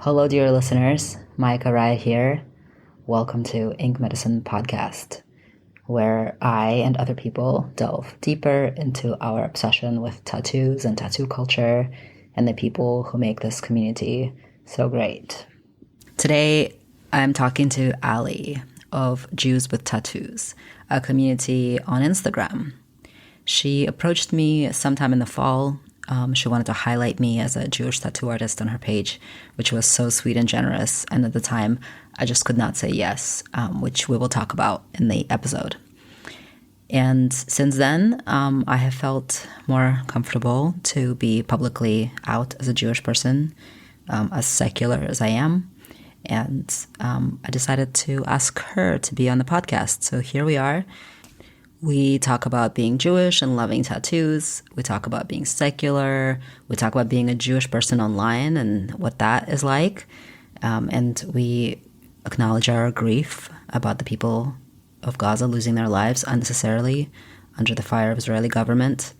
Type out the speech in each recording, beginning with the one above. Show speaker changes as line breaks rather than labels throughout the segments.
Hello, dear listeners. Micah Ride here. Welcome to Ink Medicine Podcast, where I and other people delve deeper into our obsession with tattoos and tattoo culture and the people who make this community so great. Today, I'm talking to Ali of Jews with Tattoos, a community on Instagram. She approached me sometime in the fall. She wanted to highlight me as a Jewish tattoo artist on her page, which was so sweet and generous. And at the time, I just could not say yes, which we will talk about in the episode. And since then, I have felt more comfortable to be publicly out as a Jewish person, as secular as I am. And I decided to ask her to be on the podcast. So here we are. We talk about being Jewish and loving tattoos. We talk about being secular. We talk about being a Jewish person online and what that is like. And we acknowledge our grief about the people of Gaza losing their lives unnecessarily under the fire of Israeli government.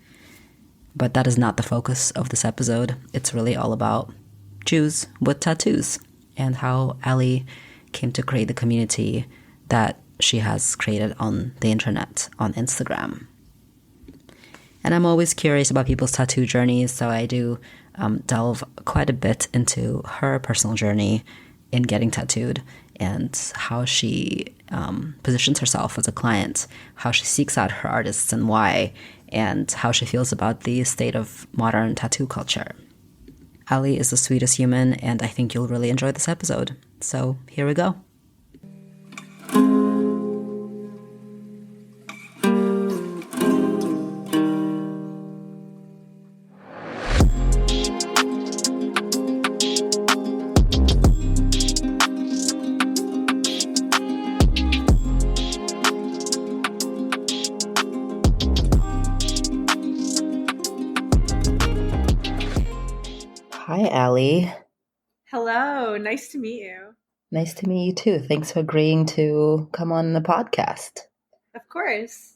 But that is not the focus of this episode. It's really all about Jews with tattoos and how Ali came to create the community that she has created on the internet, on Instagram. And I'm always curious about people's tattoo journeys, so I do delve quite a bit into her personal journey in getting tattooed and how she positions herself as a client, how she seeks out her artists and why, and how she feels about the state of modern tattoo culture. Ali is the sweetest human, and I think you'll really enjoy this episode. So here we go. Hi, Ali.
Hello, nice to meet you.
Nice to meet you too. Thanks for agreeing to come on the podcast.
Of course.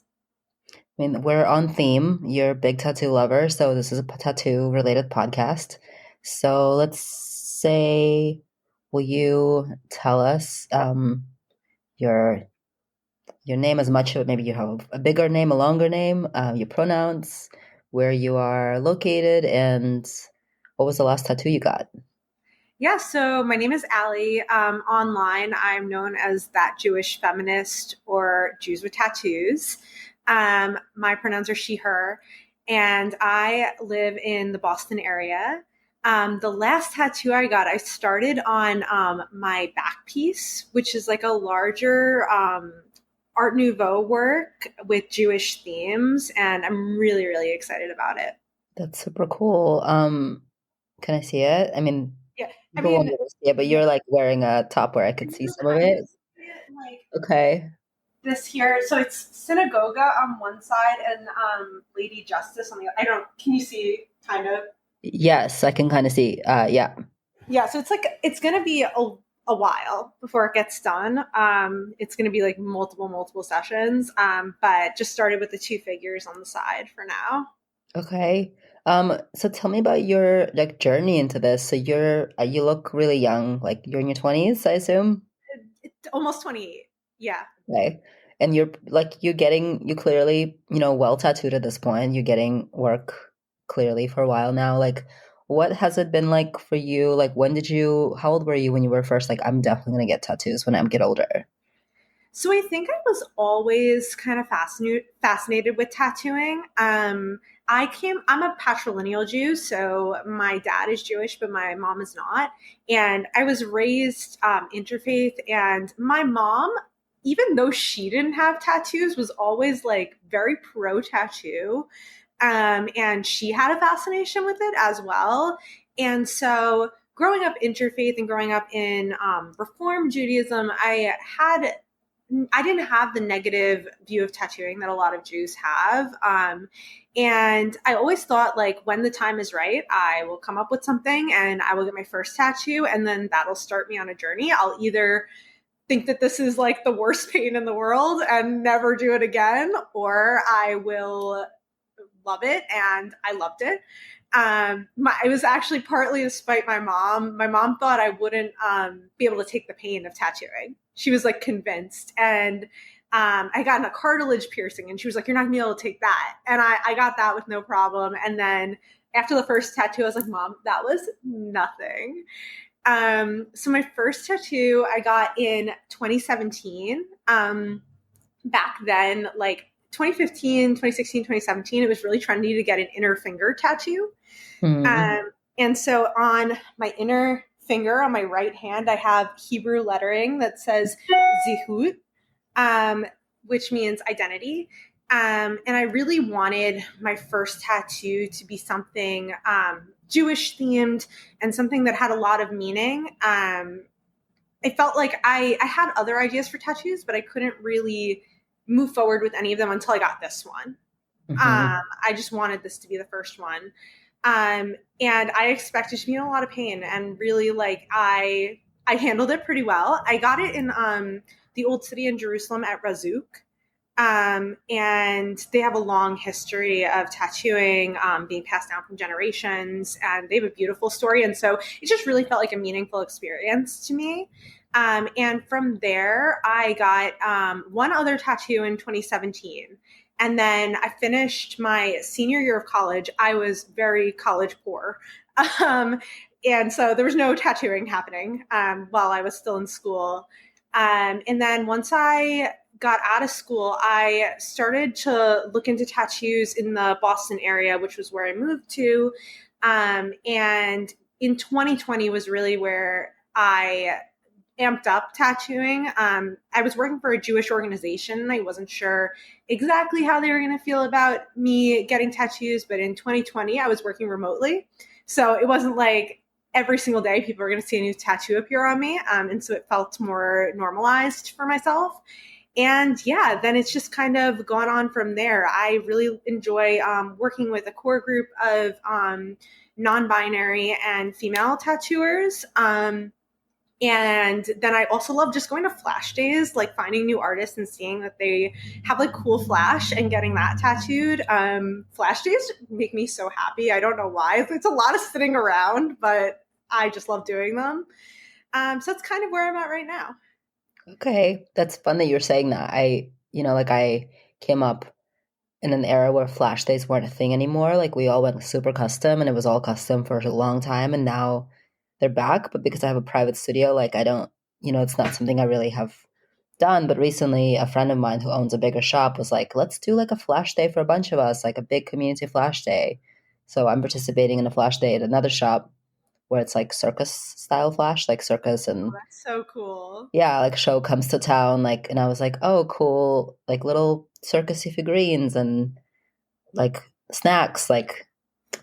I mean, we're on theme. You're a big tattoo lover, so this is a tattoo-related podcast. So let's say, will you tell us your name as much? Maybe you have a bigger name, a longer name, your pronouns, where you are located, and what was the last tattoo you got?
Yeah, so my name is Ali. Online, I'm known as That Jewish Feminist or Jews with Tattoos. My pronouns are she, her, and I live in the Boston area. The last tattoo I got, I started on my back piece, which is like a larger Art Nouveau work with Jewish themes, and I'm really, really excited about it.
That's super cool. Can I see it? I mean,
Yeah, I
people won't
mean,
be able to see it, but you're like wearing a top where I could see some of it.
like
Okay.
this here. So it's synagoga on one side and Lady Justice on the other. Can you see kind of?
Yes, I can kind of see. Yeah.
Yeah, so it's going to be a while before it gets done. It's going to be like multiple sessions, but just started with the two figures on the side for now.
Okay. So tell me about your like journey into this. So you look really young, like you're in your 20s, I assume.
Almost 28. Yeah.
Okay. And you're you clearly, well tattooed at this point. You're getting work clearly for a while now. Like, what has it been like for you? Like, how old were you when you were first like, I'm definitely gonna get tattoos when I get older?
So I think I was always kind of fascinated with tattooing. I'm a patrilineal Jew, so my dad is Jewish, but my mom is not. And I was raised interfaith, and my mom, even though she didn't have tattoos, was always like very pro tattoo. And she had a fascination with it as well. And so growing up interfaith and growing up in Reform Judaism, I didn't have the negative view of tattooing that a lot of Jews have. And I always thought, like, when the time is right, I will come up with something and I will get my first tattoo, and then that'll start me on a journey. I'll either think that this is like the worst pain in the world and never do it again, or I will love it. And I loved it. It was actually partly to spite my mom. My mom thought I wouldn't be able to take the pain of tattooing. She was like convinced. And I got a cartilage piercing, and she was like, "You're not gonna be able to take that." And I got that with no problem. And then after the first tattoo, I was like, "Mom, that was nothing." So my first tattoo I got in 2017. Back then, like 2015, 2016, 2017, it was really trendy to get an inner finger tattoo.
Hmm.
And so on my inner finger, on my right hand, I have Hebrew lettering that says Zihut, which means identity. And I really wanted my first tattoo to be something Jewish themed and something that had a lot of meaning. I felt like I had other ideas for tattoos, but I couldn't really move forward with any of them until I got this one.
Hmm.
I just wanted this to be the first one. And I expected to be in a lot of pain, and really, like, I handled it pretty well. I got it in the old city in Jerusalem at Razuk. And they have a long history of tattooing being passed down from generations, and they have a beautiful story. And so it just really felt like a meaningful experience to me. And from there, I got one other tattoo in 2017. And then I finished my senior year of college. I was very college poor. Um, and so there was no tattooing happening while I was still in school. And then once I got out of school, I started to look into tattoos in the Boston area, which was where I moved to. And in 2020 was really where I amped up tattooing. I was working for a Jewish organization. I wasn't sure exactly how they were going to feel about me getting tattoos, but in 2020, I was working remotely. So it wasn't like every single day people were going to see a new tattoo appear on me. And so it felt more normalized for myself. And yeah, then it's just kind of gone on from there. I really enjoy working with a core group of non-binary and female tattooers. And then I also love just going to flash days, like finding new artists and seeing that they have like cool flash and getting that tattooed. Flash days make me so happy. I don't know why. It's a lot of sitting around, but I just love doing them. So that's kind of where I'm at right now.
Okay, that's fun that you're saying that. Like I came up in an era where flash days weren't a thing anymore. Like we all went super custom and it was all custom for a long time and now they're back. But because I have a private studio, like I don't, it's not something I really have done. But recently a friend of mine who owns a bigger shop was like, let's do like a flash day for a bunch of us, like a big community flash day. So I'm participating in a flash day at another shop where it's like circus style flash, like circus
Oh,
and
that's so cool.
yeah, like show comes to town, like, and I was like, oh, cool, like little circusy figurines and like snacks, like,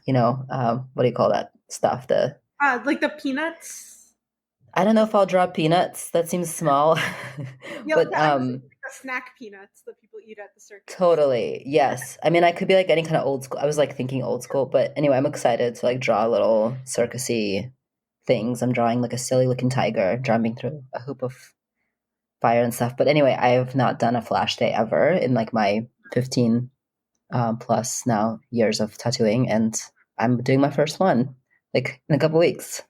what do you call that stuff?
Like the peanuts.
I don't know if I'll draw peanuts. That seems small,
Yeah,
but
I was like the snack peanuts that people eat at the circus.
totally, yes. I mean, I could be like any kind of old school. I was like thinking old school, but anyway, I'm excited to like draw little circusy things. I'm drawing like a silly looking tiger jumping through a hoop of fire and stuff. But anyway, I have not done a flash day ever in like my 15 plus now years of tattooing, and I'm doing my first one like in a couple weeks.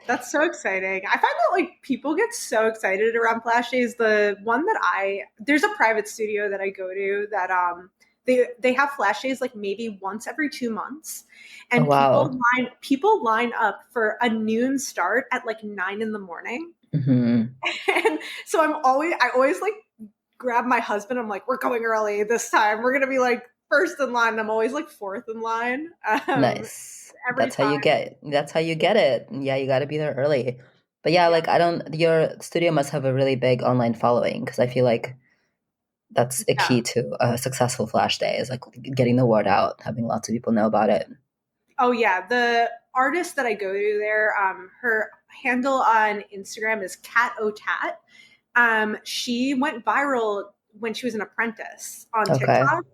That's so exciting. I find that like people get so excited around flash days. The one that there's a private studio that I go to that they have flash days like maybe once every 2 months,
Oh
and
wow.
people line up for a noon start at like 9 in the morning.
Hmm.
And so I always like grab my husband. I'm like, we're going early this time. We're gonna be like first in line. I'm always like fourth in line.
Nice.
Every time.
That's how you get it. Yeah, you got to be there early. But yeah,
Yeah.
like I don't your studio must have a really big online following because I feel like that's a
Yeah.
key to a successful flash day is like getting the word out, having lots of people know about it.
Oh yeah, the artist that I go to there, her handle on Instagram is Cat O Tat. She went viral when she was an apprentice on
Okay.
TikTok,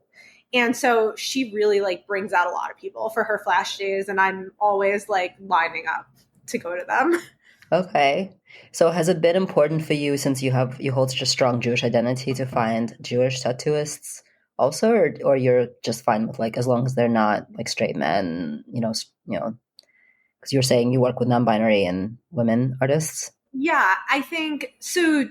and so she really like brings out a lot of people for her flash days, and I'm always like lining up to go to them.
Okay. So has it been important for you since you hold such a strong Jewish identity to find Jewish tattooists? also, or you're just fine with like as long as they're not like straight men, because you're saying you work with non-binary and women artists.
Yeah, I think so.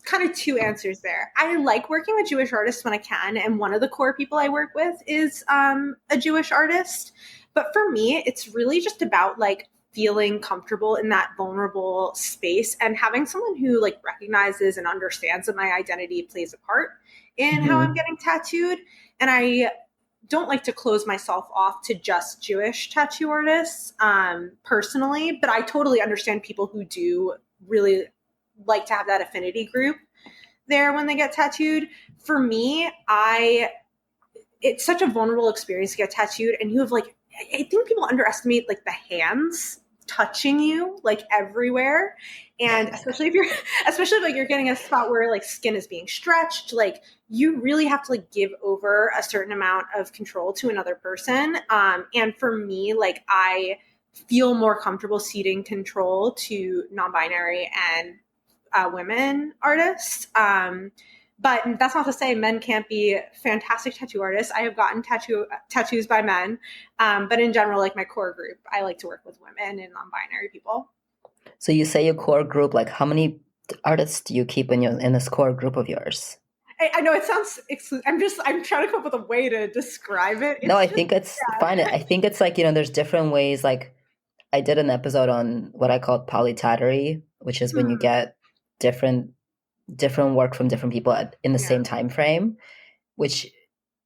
Kind of two answers there. I like working with Jewish artists when I can, and one of the core people I work with is a Jewish artist. But for me, it's really just about like feeling comfortable in that vulnerable space and having someone who like recognizes and understands that my identity plays a part in how I'm
Mm-hmm.
getting tattooed. And I don't like to close myself off to just Jewish tattoo artists personally, but I totally understand people who do really like to have that affinity group there when they get tattooed. For me, it's such a vulnerable experience to get tattooed, and you have like, I think people underestimate like the hands touching you like everywhere, and especially if like you're getting a spot where like skin is being stretched, like you really have to like give over a certain amount of control to another person. And for me, like I feel more comfortable ceding control to non-binary and women artists. But that's not to say men can't be fantastic tattoo artists. I have gotten tattoos by men, but in general, like my core group, I like to work with women and non-binary people.
So you say your core group, like how many artists do you keep in this core group of yours?
I know it sounds. I'm trying to come up with a way to describe it.
No,
It's
I
just
think it's fine.
yeah.
I think it's like, there's different ways. Like I did an episode on what I call polytattery, which is when you
Hmm,
get different work from different people in the
yeah.
same time frame, which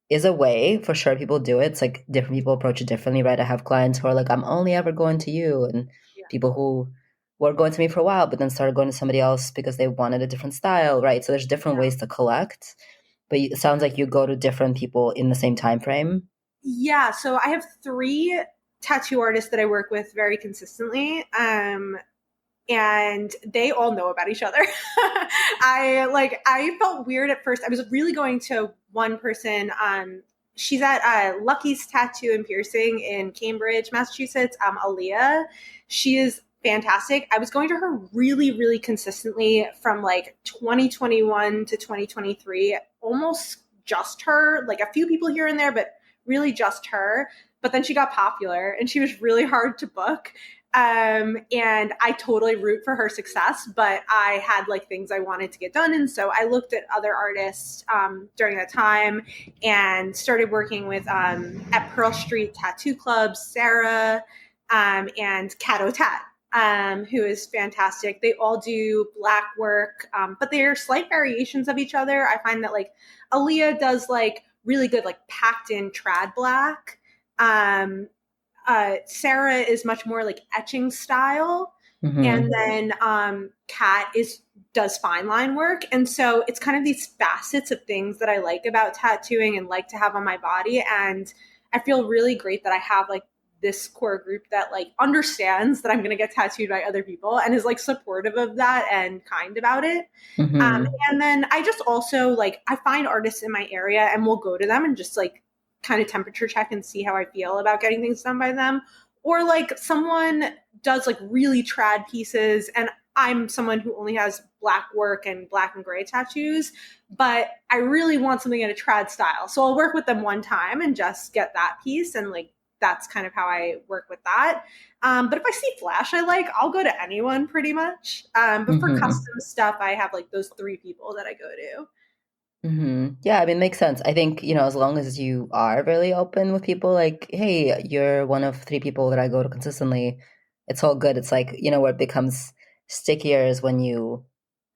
is a way for sure people do it. It's like different people approach it differently, right? I have clients who are like, I'm only ever going to you, and
Yeah.
people who were going to me for a while, but then started going to somebody else because they wanted a different style, right? So there's different
Yeah.
ways to collect, but it sounds like you go to different people in the same time frame.
Yeah, so I have three tattoo artists that I work with very consistently. And they all know about each other. I felt weird at first. I was really going to one person. She's at Lucky's Tattoo and Piercing in Cambridge, Massachusetts. Aaliyah. She is fantastic. I was going to her really, really consistently from like 2021 to 2023, almost just her, like a few people here and there, but really just her. But then she got popular and she was really hard to book. And I totally root for her success, but I had like things I wanted to get done. And so I looked at other artists during that time and started working with at Pearl Street Tattoo Club, Sarah and Cato Tat. Who is fantastic. They all do black work, but they are slight variations of each other. I find that like Aaliyah does like really good, like packed in trad black. Um, Sarah is much more like etching style, and
Mm-hmm.
then Kat is does fine line work, and so it's kind of these facets of things that I like about tattooing and like to have on my body, and I feel really great that I have like this core group that like understands that I'm going to get tattooed by other people and is like supportive of that and kind about it.
Mm-hmm.
And then I just also like I find artists in my area and we'll go to them and just like kind of temperature check and see how I feel about getting things done by them. Or like someone does like really trad pieces and I'm someone who only has black work and black and gray tattoos, but I really want something in a trad style. So I'll work with them one time and just get that piece and like that's kind of how I work with that. But if I see flash I like, I'll go to anyone pretty much. But for
Mm-hmm.
custom stuff, I have like those three people that I go to.
Mm-hmm. Yeah, I mean, makes sense. I think, as long as you are really open with people, like, hey, you're one of three people that I go to consistently, it's all good. It's like, where it becomes stickier is when you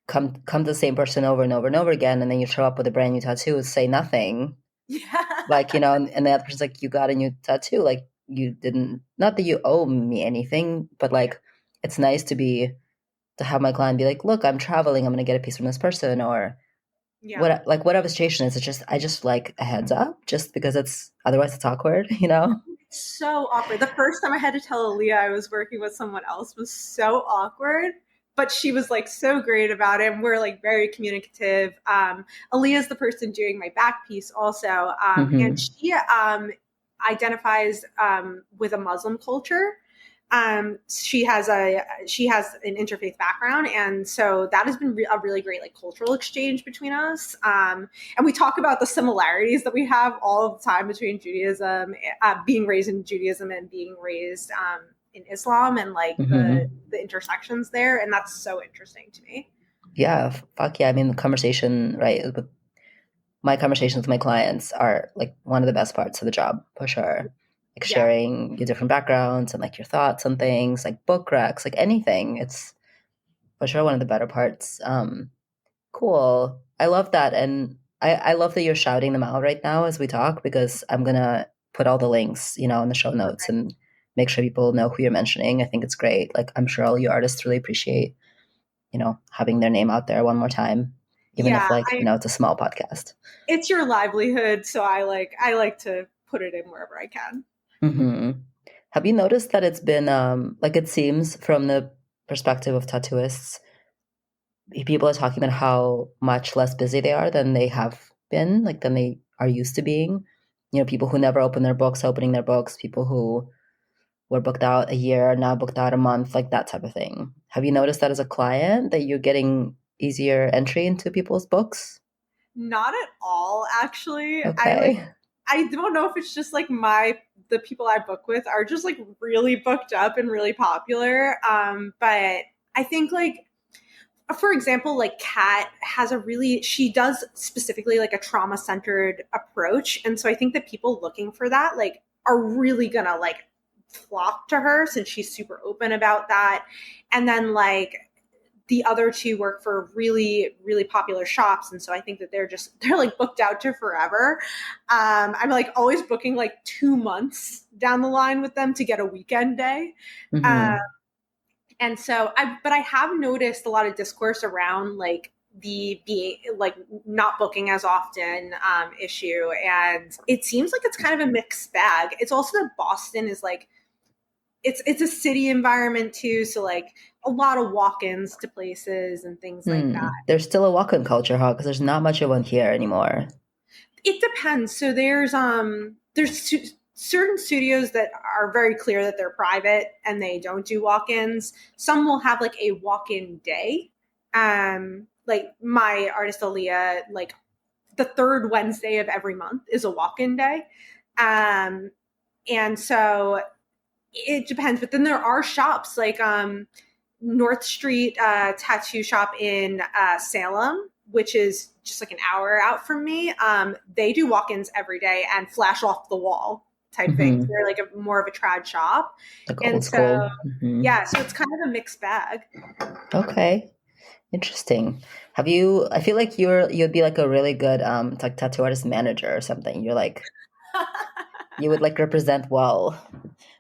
come to the same person over and over and over again, and then you show up with a brand new tattoo, say nothing. Like,
Yeah.
and the other person's like, you got a new tattoo. Like, you didn't, not that you owe me anything, but
Yeah.
like, it's nice to have my client be like, look, I'm traveling, I'm going to get a piece from this person, or
Yeah.
whatever situation is. It's just, I just like a heads up just because otherwise it's awkward, you know?
So awkward. The first time I had to tell Aaliyah I was working with someone else was so awkward, but she was like so great about it. And we're like very communicative. Aaliyah's the person doing my back piece also. And
Mm-hmm.
she identifies with a Muslim culture. She has an interfaith background, and so that has been a really great like cultural exchange between us. And we talk about the similarities that we have all the time between Judaism, being raised in Judaism, and being raised in Islam, and like the intersections there, and that's so interesting to me.
Yeah, fuck yeah. I mean, the conversation, right? With my conversations with my clients are like one of the best parts of the job for sure. Like
Yeah.
sharing your different backgrounds and like your thoughts on things, like book recs, like anything. It's for sure one of the better parts. Cool. I love that. And I love that you're shouting them out right now as we talk, because I'm gonna put all the links, in the show notes and make sure people know who you're mentioning. I think it's great. Like I'm sure all you artists really appreciate, having their name out there one more time, even if
Yeah,
like, it's a small podcast.
it's your livelihood, so I like to put it in wherever I can.
Hmm. Have you noticed that it's been like it seems from the perspective of tattooists, people are talking about how much less busy they are than they have been, like than they are used to being. People who never open their books, opening their books, people who were booked out a year, now booked out a month, like that type of thing. Have you noticed that as a client that you're getting easier entry into people's books?
Not at all, actually.
Okay.
I don't know if it's just like the people I book with are just like really booked up and really popular. But I think like, for example, like Kat she does specifically like a trauma centered approach. And so I think that people looking for that like are really gonna like flock to her, since she's super open about that. And then like the other two work for really, really popular shops. And so I think that they're like booked out to forever. I'm like always booking like 2 months down the line with them to get a weekend day.
Mm-hmm.
And so but I have noticed a lot of discourse around like the being like not booking as often issue. And it seems like it's kind of a mixed bag. It's also that Boston is like, it's a city environment too. So like a lot of walk-ins to places and things like that.
There's still a walk-in culture, huh? Because there's not much of one here anymore.
It depends. So there's certain studios that are very clear that they're private and they don't do walk-ins. Some will have like a walk-in day. Like my artist Aaliyah, like the third Wednesday of every month is a walk-in day. And so it depends. But then there are shops like North Street Tattoo Shop in Salem, which is just like an hour out from me. They do walk-ins every day and flash off the wall type things.
Mm-hmm.
They're like more of a trad shop.
Like
And
old
so,
school. Mm-hmm.
yeah, so it's kind of a mixed bag.
Okay. Interesting. I feel like you'd be like a really good like tattoo artist manager or something. You're like you would like represent well.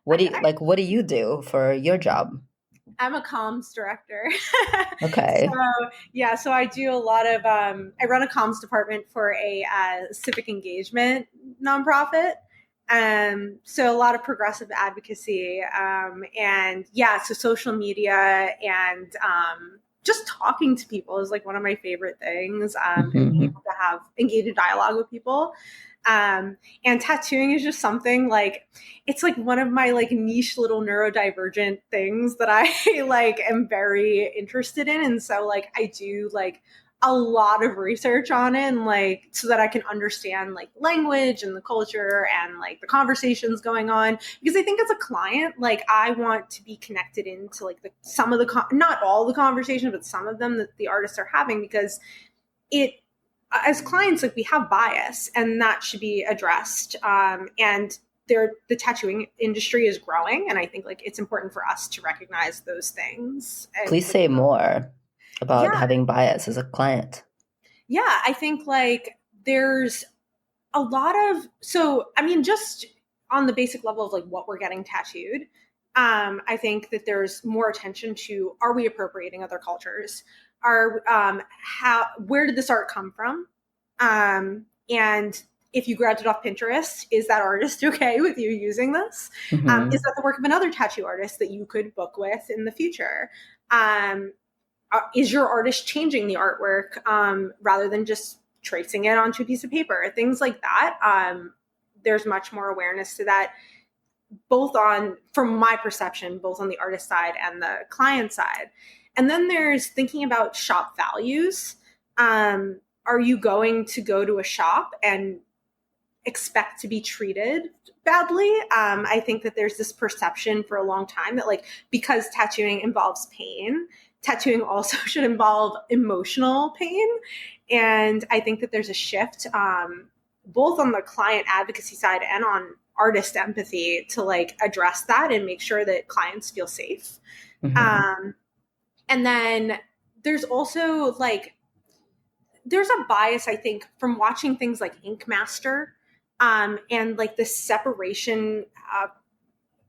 What do you do for your job?
I'm a comms director.
Okay.
So yeah, so I do a lot of I run a comms department for a civic engagement nonprofit. So a lot of progressive advocacy, and yeah, so social media and just talking to people is like one of my favorite things, and being
Mm-hmm.
able to have engage in dialogue with people. And tattooing is just something like, it's like one of my like niche little neurodivergent things that I like am very interested in. And so like I do like a lot of research on it, and like so that I can understand like language and the culture and like the conversations going on, because I think as a client like I want to be connected into like some of the not all the conversation, but some of them that the artists are having, because it as clients like we have bias and that should be addressed. And the tattooing industry is growing, and I think like it's important for us to recognize those things.
Please say more about
Yeah,
having bias as a client.
yeah, I think like there's a lot of, so I mean, just on the basic level of like what we're getting tattooed, I think that there's more attention to, are we appropriating other cultures? Where did this art come from? And if you grabbed it off Pinterest, is that artist okay with you using this?
Mm-hmm.
Is that the work of another tattoo artist that you could book with in the future? Is your artist changing the artwork rather than just tracing it onto a piece of paper? Things like that. There's much more awareness to that. both on, from my perception, both on the artist side and the client side. And then there's thinking about shop values. Are you going to go to a shop and expect to be treated badly? I think that there's this perception for a long time that, like, because tattooing involves pain, tattooing also should involve emotional pain. And I think that there's a shift, both on the client advocacy side and on artist empathy, to like address that and make sure that clients feel safe.
Mm-hmm.
And then there's also like, there's a bias, I think, from watching things like Ink Master, and like the separation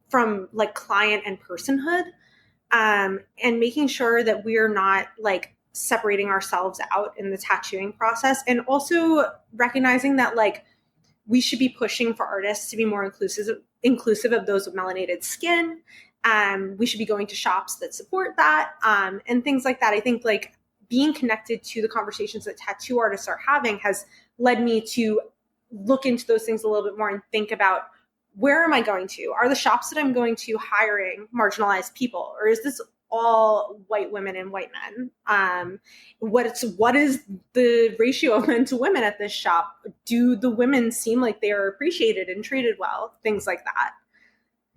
from like client and personhood, and making sure that we're not like separating ourselves out in the tattooing process, and also recognizing that like we should be pushing for artists to be more inclusive of those with melanated skin. We should be going to shops that support that, and things like that. I think like being connected to the conversations that tattoo artists are having has led me to look into those things a little bit more and think about, where am I going to? Are the shops that I'm going to hiring marginalized people, or is this all white women and white men? What is the ratio of men to women at this shop? Do the women seem like they are appreciated and treated well? Things like that.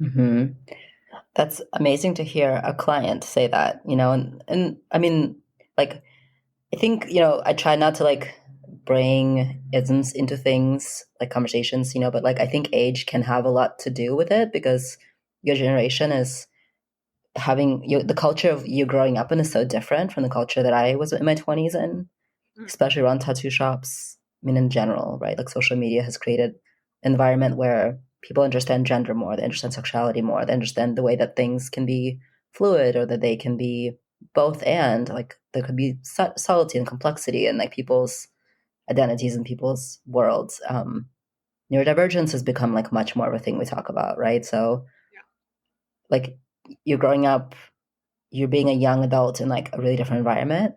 Mm-hmm. That's amazing to hear a client say that, and I mean, like, I think, I try not to like bring isms into things like conversations, but like I think age can have a lot to do with it, because your generation is having the culture of you growing up in is so different from the culture that I was in my 20s in, especially around tattoo shops. I mean, in general, right? Like social media has created an environment where people understand gender more, they understand sexuality more, they understand the way that things can be fluid, or that they can be both, and like there could be subtlety and complexity and like people's identities and people's worlds. Neurodivergence has become like much more of a thing we talk about, right? So like you're growing up, you're being a young adult in like a really different environment,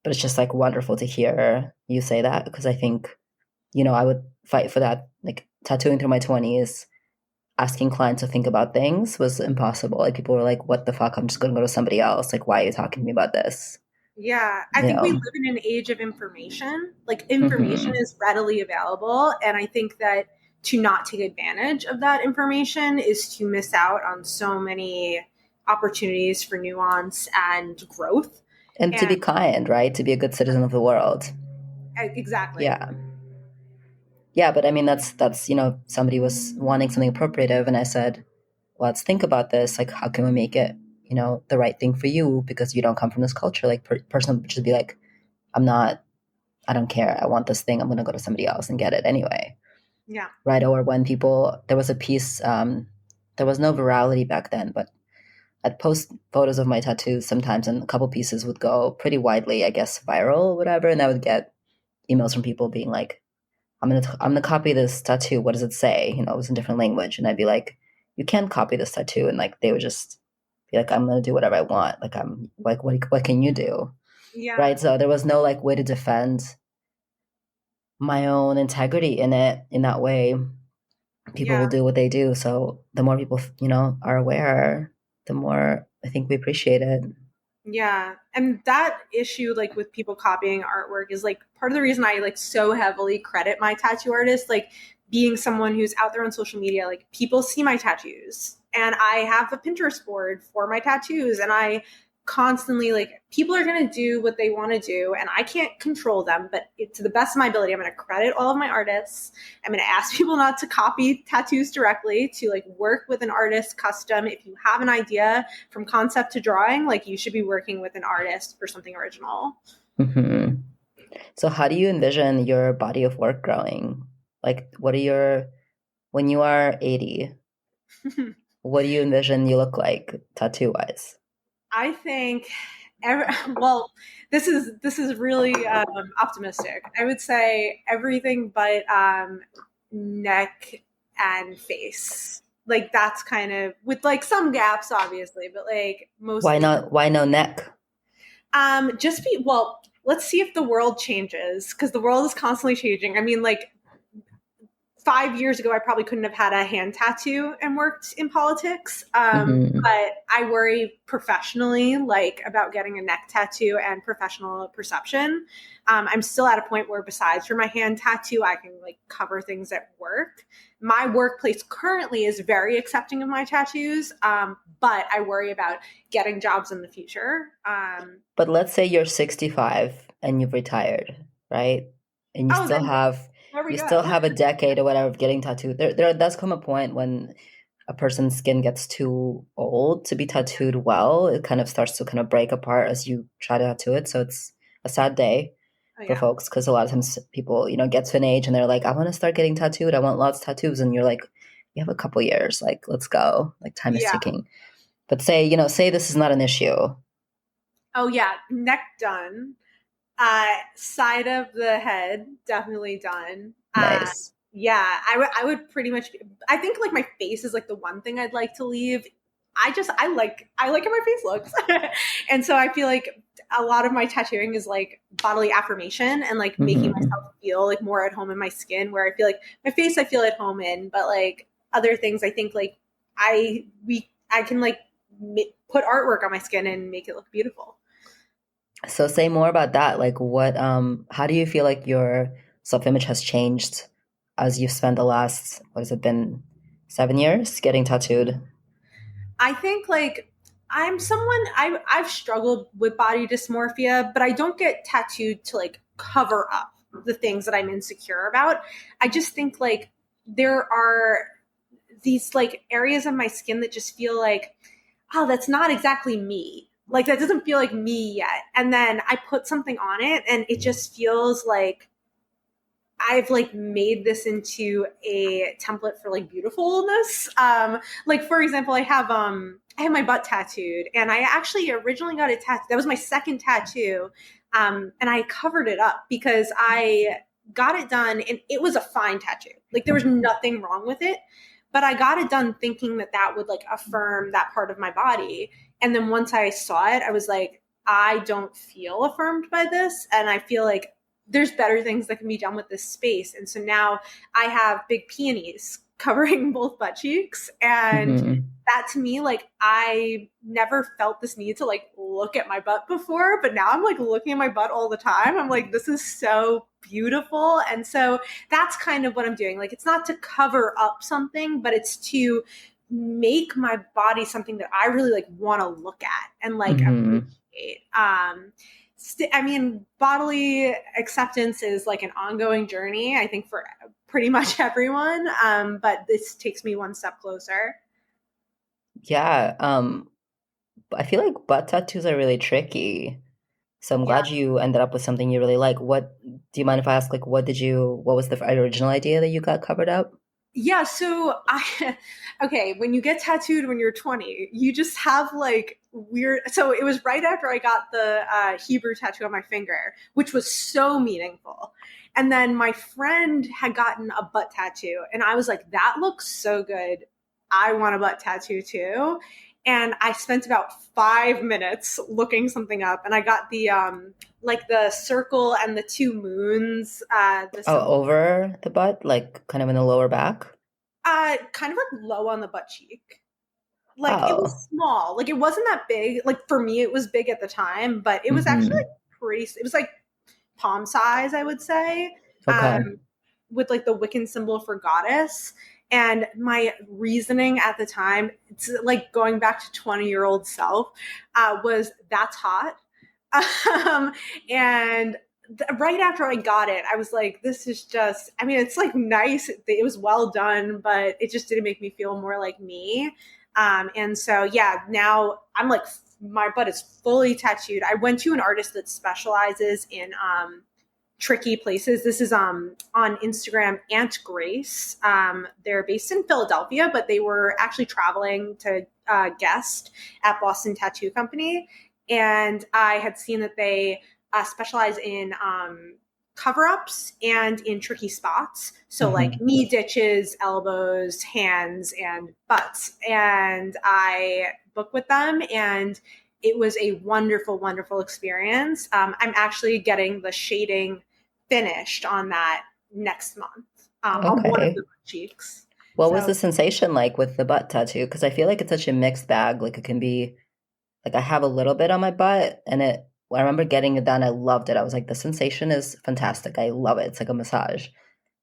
but it's just like wonderful to hear you say that, because I think, I would fight for that. Like tattooing through my 20s, asking clients to think about things was impossible. Like people were like, what the fuck? I'm just going to go to somebody else. Like, why are you talking to me about this?
Yeah, I think we live in an age of information. Like information
Mm-hmm.
is readily available, and I think that to not take advantage of that information is to miss out on so many opportunities for nuance and growth.
And to
And
be kind, right? To be a good citizen of the world.
exactly.
Yeah. Yeah, but I mean, that's somebody was wanting something appropriative, and I said, well, let's think about this. Like, how can we make it, the right thing for you, because you don't come from this culture. Like, person would just be like, I don't care. I want this thing. I'm going to go to somebody else and get it anyway.
Yeah.
Right. Or when there was a piece, there was no virality back then, but I'd post photos of my tattoos sometimes, and a couple pieces would go pretty widely, I guess, viral or whatever. And I would get emails from people being like, I'm gonna copy this tattoo. What does it say? It was in different language, and I'd be like, you can't copy this tattoo, and like they would just be like, I'm gonna do whatever I want. Like I'm like, what can you do?
Yeah.
Right. So there was no like way to defend my own integrity in it in that way. People will
Yeah.
do what they do. So the more people are aware, the more I think we appreciate it.
Yeah. And that issue, like with people copying artwork, is like part of the reason I like so heavily credit my tattoo artist, like being someone who's out there on social media. Like people see my tattoos, and I have a Pinterest board for my tattoos, and I constantly, like, people are going to do what they want to do, and I can't control them, but to the best of my ability, I'm going to credit all of my artists. I'm going to ask people not to copy tattoos directly, to like work with an artist custom. If you have an idea from concept to drawing, like you should be working with an artist for something original.
Mm-hmm. So how do you envision your body of work growing? Like, when you are 80, what do you envision you look like tattoo wise?
I think well, this is really optimistic. I would say everything but neck and face. Like that's kind of, with like some gaps, obviously, but like
Why
mostly.
not? Why no neck?
Just be well. Let's see if the world changes, because the world is constantly changing. I mean, like 5 years ago, I probably couldn't have had a hand tattoo and worked in politics.
Hmm.
But I worry professionally, like about getting a neck tattoo and professional perception. I'm still at a point where besides for my hand tattoo, I can like cover things at work. My workplace currently is very accepting of my tattoos, but I worry about getting jobs in the future.
But let's say you're 65 and you've retired, right? And
Oh, then there we
you still
go.
have a decade or whatever of getting tattooed. There does come a point when a person's skin gets too old to be tattooed well. It kind of starts to kind of break apart as you try to tattoo it. So it's a sad day
Oh,
for
yeah.
folks because a lot of times people, get to an age and they're like, I want to start getting tattooed. I want lots of tattoos. And you're like, you have a couple years. Like, let's go. Like, time is
Yeah.
ticking. But say this is not an issue.
Oh, yeah. Neck done. Side of the head definitely done.
Nice.
Yeah, I would pretty much. I think like my face is like the one thing I'd like to leave. I like how my face looks, and so I feel like a lot of my tattooing is like bodily affirmation and like making
Hmm.
myself feel like more at home in my skin. Where I feel like my face I feel at home in, but like other things I think like I can like put artwork on my skin and make it look beautiful.
So say more about that. Like how do you feel like your self-image has changed as you've spent the last, what has it been, 7 years getting tattooed?
I think like I've struggled with body dysmorphia, but I don't get tattooed to like cover up the things that I'm insecure about. I just think like there are these like areas of my skin that just feel like, oh, that's not exactly me. Like that doesn't feel like me yet. And then I put something on it and it just feels like I've like made this into a template for like beautifulness. Like for example, I have my butt tattooed, and I actually originally got a tattoo. That was my second tattoo, and I covered it up because I got it done, and it was a fine tattoo. Like there was nothing wrong with it, but I got it done thinking that that would like affirm that part of my body. And then once I saw it, I was like, I don't feel affirmed by this, and I feel like there's better things that can be done with this space. And so now I have big peonies covering both butt cheeks. And
Hmm.
that to me, like I never felt this need to like look at my butt before, but now I'm like looking at my butt all the time. I'm like, this is so beautiful. And so that's kind of what I'm doing. Like it's not to cover up something, but it's to make my body something that I really like want to look at and like
Hmm.
appreciate. I mean, bodily acceptance is like an ongoing journey, I think, for pretty much everyone. But this takes me one step closer.
Yeah. I feel like butt tattoos are really tricky. So I'm
Yeah.
glad you ended up with something you really like. Do you mind if I ask, like, what was the original idea that you got covered up?
Yeah, okay, when you get tattooed when you're 20, you just have like weird. So it was right after I got the Hebrew tattoo on my finger, which was so meaningful. And then my friend had gotten a butt tattoo, and I was like, that looks so good. I want a butt tattoo too. And I spent about 5 minutes looking something up, and I got the like the circle and the two moons, the
Oh,
symbol.
over the butt, like kind of in the lower back?
Kind of like low on the butt cheek. Like it
Oh.
was small. Like it wasn't that big. Like for me, it was big at the time, but it was actually
Hmm.
like pretty. It was like palm size, I would say,
Okay.
with like the Wiccan symbol for goddess. And my reasoning at the time, it's like going back to 20-year-old self, was that's hot. Um, and right after I got it, I was like, this is just, I mean, it's like nice. It was well done, but it just didn't make me feel more like me. And so, yeah, now I'm like, my butt is fully tattooed. I went to an artist that specializes in tricky places. This is on Instagram, Aunt Grace. They're based in Philadelphia, but they were actually traveling to guest at Boston Tattoo Company. And I had seen that they specialize in cover ups and in tricky spots. So, like
Hmm.
knee ditches, elbows, hands, and butts. And I booked with them, and it was a wonderful, wonderful experience. I'm actually getting the shading finished on that next month. on one of
Okay.
the cheeks.
What was
So
the sensation like with the butt tattoo? Because I feel like it's such a mixed bag. Like it can be like I have a little bit on my butt, and I remember getting it done. I loved it. I was like, the sensation is fantastic. I love it. It's like a massage.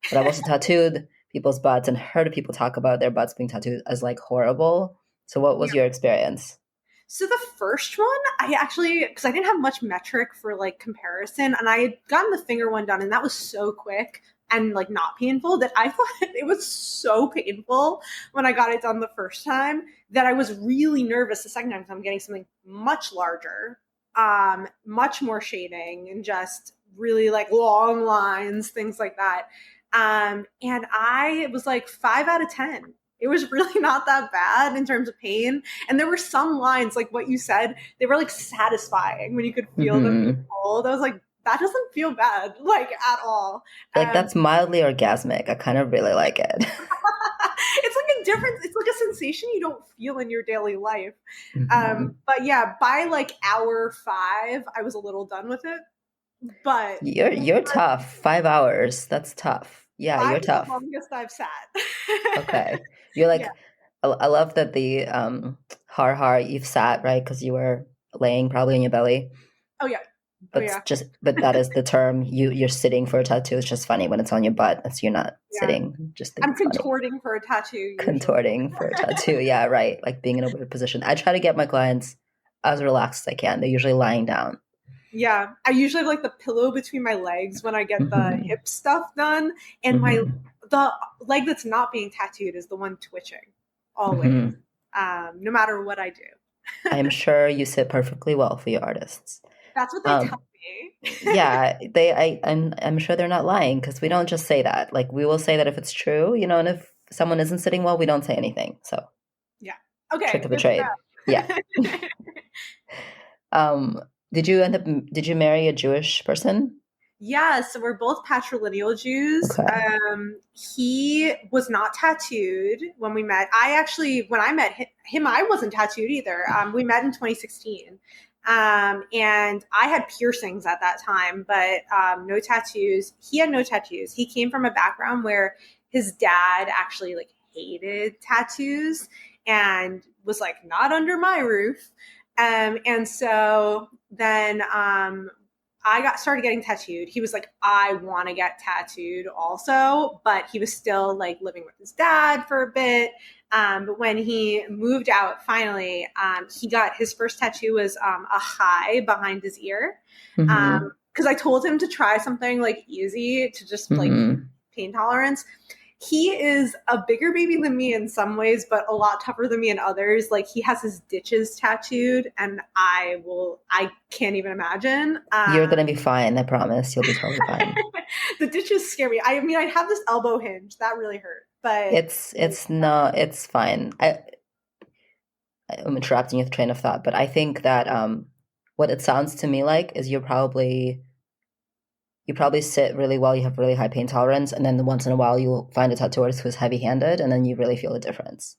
But I've also tattooed people's butts and heard people talk about their butts being tattooed as like horrible. So what was your experience?
So the first one, I actually, because I didn't have much metric for like comparison, and I had gotten the finger one done, and that was so quick and like not painful that I thought it was so painful when I got it done the first time that I was really nervous the second time because I'm getting something much larger, much more shading, and just really like long lines, things like that. And I was like 5 out of 10. It was really not that bad in terms of pain. And there were some lines, like what you said, they were like satisfying when you could feel them being
Hmm.
pulled. I was like, that doesn't feel bad, like at all.
Like
Um,
that's mildly orgasmic. I kind of really like it.
it's like a different, it's like a sensation you don't feel in your daily life.
Hmm.
But yeah, by like hour 5, I was a little done with it. But
You're tough. 5 hours. That's tough. Yeah,
5
you're
is the
tough.
longest I've sat.
Okay. You're
Yeah.
like I love that the har you've sat, right? Because you were laying probably on your belly.
Oh yeah. Oh
But
yeah.
but that is the term. You're sitting for a tattoo. It's just funny when it's on your butt. That's you're not
Yeah.
sitting. Just think
I'm
it's funny.
contorting for a tattoo usually.
Contorting for a tattoo. Yeah, right. Like being in a weird position. I try to get my clients as relaxed as I can. They're usually lying down.
Yeah, I usually have like the pillow between my legs when I get the
Hmm.
hip stuff done, and my
Hmm.
the leg that's not being tattooed is the one twitching always,
Hmm.
no matter what I do.
I am sure you sit perfectly well for your artists.
That's what they tell
Um,
me.
yeah, I'm sure they're not lying because we don't just say that. Like we will say that if it's true, and if someone isn't sitting well, we don't say anything. So
Yeah.
trick
Okay,
of the
good to
trade. Yeah.
know.
Um, did you marry a Jewish person?
Yeah, so we're both patrilineal Jews.
Okay.
He was not tattooed when we met. When I met him, I wasn't tattooed either. We met in 2016. And I had piercings at that time, but no tattoos. He had no tattoos. He came from a background where his dad actually like hated tattoos and was like, not under my roof. And so then I got started getting tattooed. He was like, I want to get tattooed also, but he was still like living with his dad for a bit. But when he moved out, finally, he got his first tattoo was a high behind his ear.
Mm-hmm.
Because I told him to try something like easy to just like
Mm-hmm.
pain tolerance. He is a bigger baby than me in some ways, but a lot tougher than me in others. Like he has his ditches tattooed, and I can't even imagine.
You're gonna be fine. I promise. You'll be totally fine.
The ditches scare me. I mean, I have this elbow hinge that really hurt, but
It's not. It's fine. I'm interrupting your train of thought, but I think that what it sounds to me like is you probably sit really well. You have really high pain tolerance, and then once in a while you'll find a tattoo artist who's heavy-handed, and then you really feel the difference.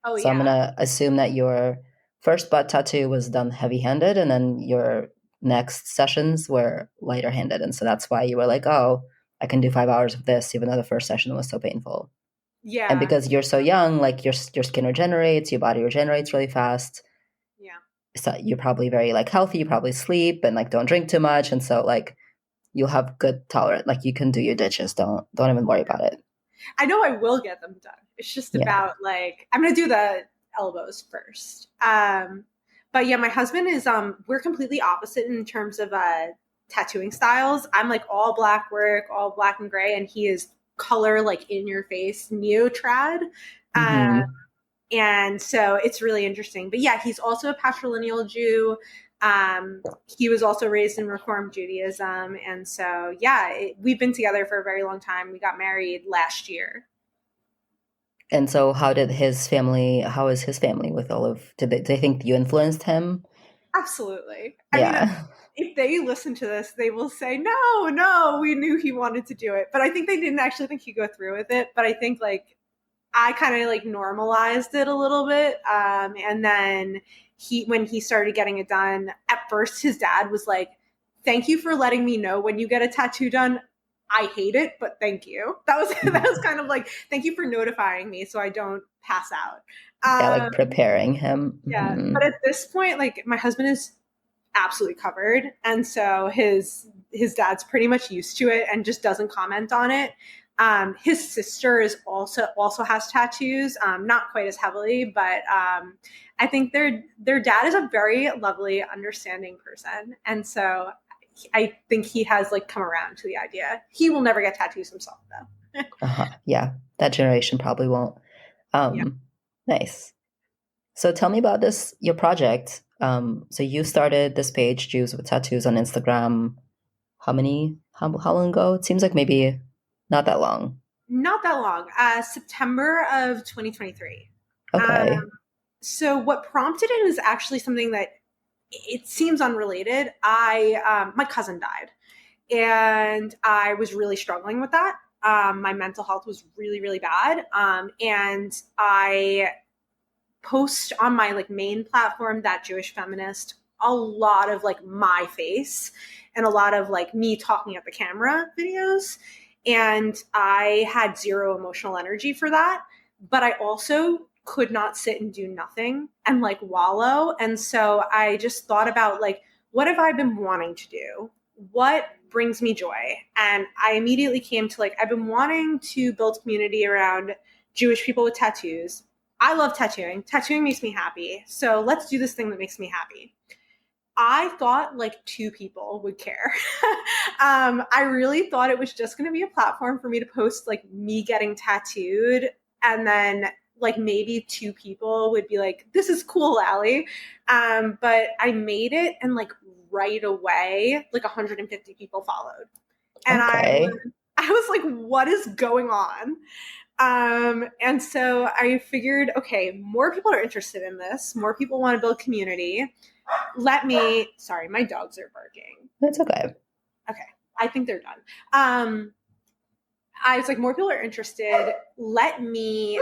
oh
So I'm
yeah,
gonna assume that your first butt tattoo was done heavy-handed, and then your next sessions were lighter-handed, and so that's why you were like, "Oh, I can do 5 hours of this," even though the first session was so painful. And
yeah,
because you're so young, like your skin regenerates, your body regenerates really fast.
yeah.
So you're probably very like healthy. You probably sleep and like don't drink too much, and so like you'll have good tolerance. Like you can do your ditches. Don't even worry about it.
I know I will get them done. It's just
Yeah.
about like I'm gonna do the elbows first. But yeah, my husband is we're completely opposite in terms of tattooing styles. I'm like all black work, all black and gray, and he is color like in your face neo trad.
Hmm.
And so it's really interesting. But yeah, he's also a patrilineal Jew. He was also raised in Reform Judaism, and so yeah, we've been together for a very long time. We got married last year.
And so, how is his family with all of? Do they think you influenced him?
Absolutely. I mean,
Yeah.
if they listen to this, they will say, no, no, we knew he wanted to do it. But I think they didn't actually think he'd go through with it. But I think like I kind of like normalized it a little bit. And then when he started getting it done, at first his dad was like, thank you for letting me know when you get a tattoo done I hate it, but thank you. That was kind of like, thank you for notifying me so I don't pass out.
Yeah, like preparing him.
Yeah.
Mm-hmm.
But at this point, like my husband is absolutely covered. And so his dad's pretty much used to it and just doesn't comment on it. His sister is also has tattoos, not quite as heavily, but I think their dad is a very lovely, understanding person, and so I think he has like come around to the idea. He will never get tattoos himself, though.
Yeah, that generation probably won't.
Yeah.
Nice. So tell me about this, your project. So you started this page, Jews with Tattoos, on Instagram. How long ago? It seems like maybe not that long.
Not that long. September of 2023.
Okay.
So what prompted it is actually something that it seems unrelated. My cousin died, and I was really struggling with that. My mental health was really, really bad, and I post on my like main platform, That Jewish Feminist, a lot of like my face and a lot of like me talking at the camera videos. And I had zero emotional energy for that. But I also could not sit and do nothing and like wallow. And so I just thought about like, what have I been wanting to do? What brings me joy? And I immediately came to like, I've been wanting to build community around Jewish people with tattoos. I love tattooing. Tattooing makes me happy. So let's do this thing that makes me happy. I thought like 2 people would care. I really thought it was just going to be a platform for me to post like me getting tattooed, and then like maybe 2 people would be like, this is cool, Allie. But I made it, and like right away, like 150 people followed. And
Okay.
I was like, what is going on? And so I figured, okay, more people are interested in this. More people want to build community. Sorry, my dogs are barking.
That's okay.
Okay. I think they're done. I was like, more people are interested. Let me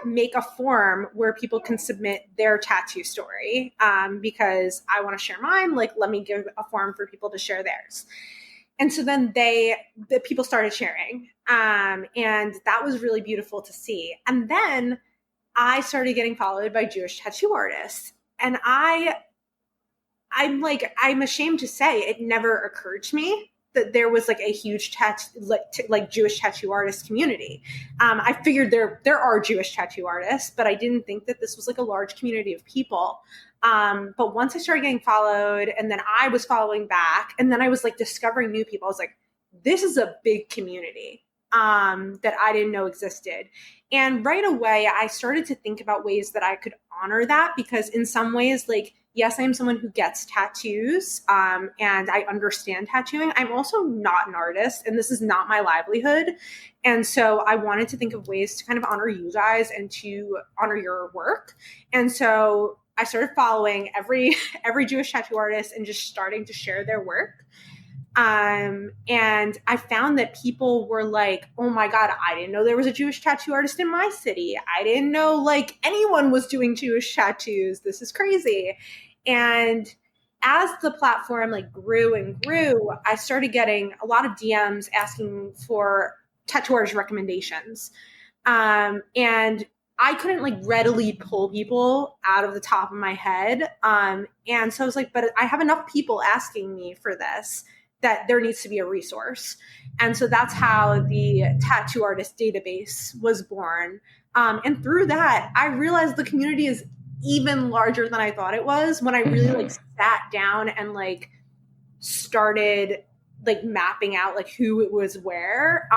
make a form where people can submit their tattoo story, because I want to share mine. Like, let me give a form for people to share theirs. And so then the people started sharing, and that was really beautiful to see. And then I started getting followed by Jewish tattoo artists, and I'm ashamed to say it never occurred to me that there was like a huge like Jewish tattoo artist community. I figured there are Jewish tattoo artists, but I didn't think that this was like a large community of people. But once I started getting followed, and then I was following back, and then I was like discovering new people, I was like, this is a big community that I didn't know existed. And right away, I started to think about ways that I could honor that, because in some ways, like, yes, I'm someone who gets tattoos, and I understand tattooing. I'm also not an artist, and this is not my livelihood. And so I wanted to think of ways to kind of honor you guys and to honor your work. And so I started following every Jewish tattoo artist and just starting to share their work. And I found that people were like, oh my God, I didn't know there was a Jewish tattoo artist in my city. I didn't know like anyone was doing Jewish tattoos. This is crazy. And as the platform like grew and grew, I started getting a lot of DMs asking for tattoo artist recommendations. And I couldn't like readily pull people out of the top of my head. And so I was like, but I have enough people asking me for this that there needs to be a resource. And so that's how the tattoo artist database was born. And through that, I realized the community is even larger than I thought it was when I really like sat down and like started like mapping out like who it was where.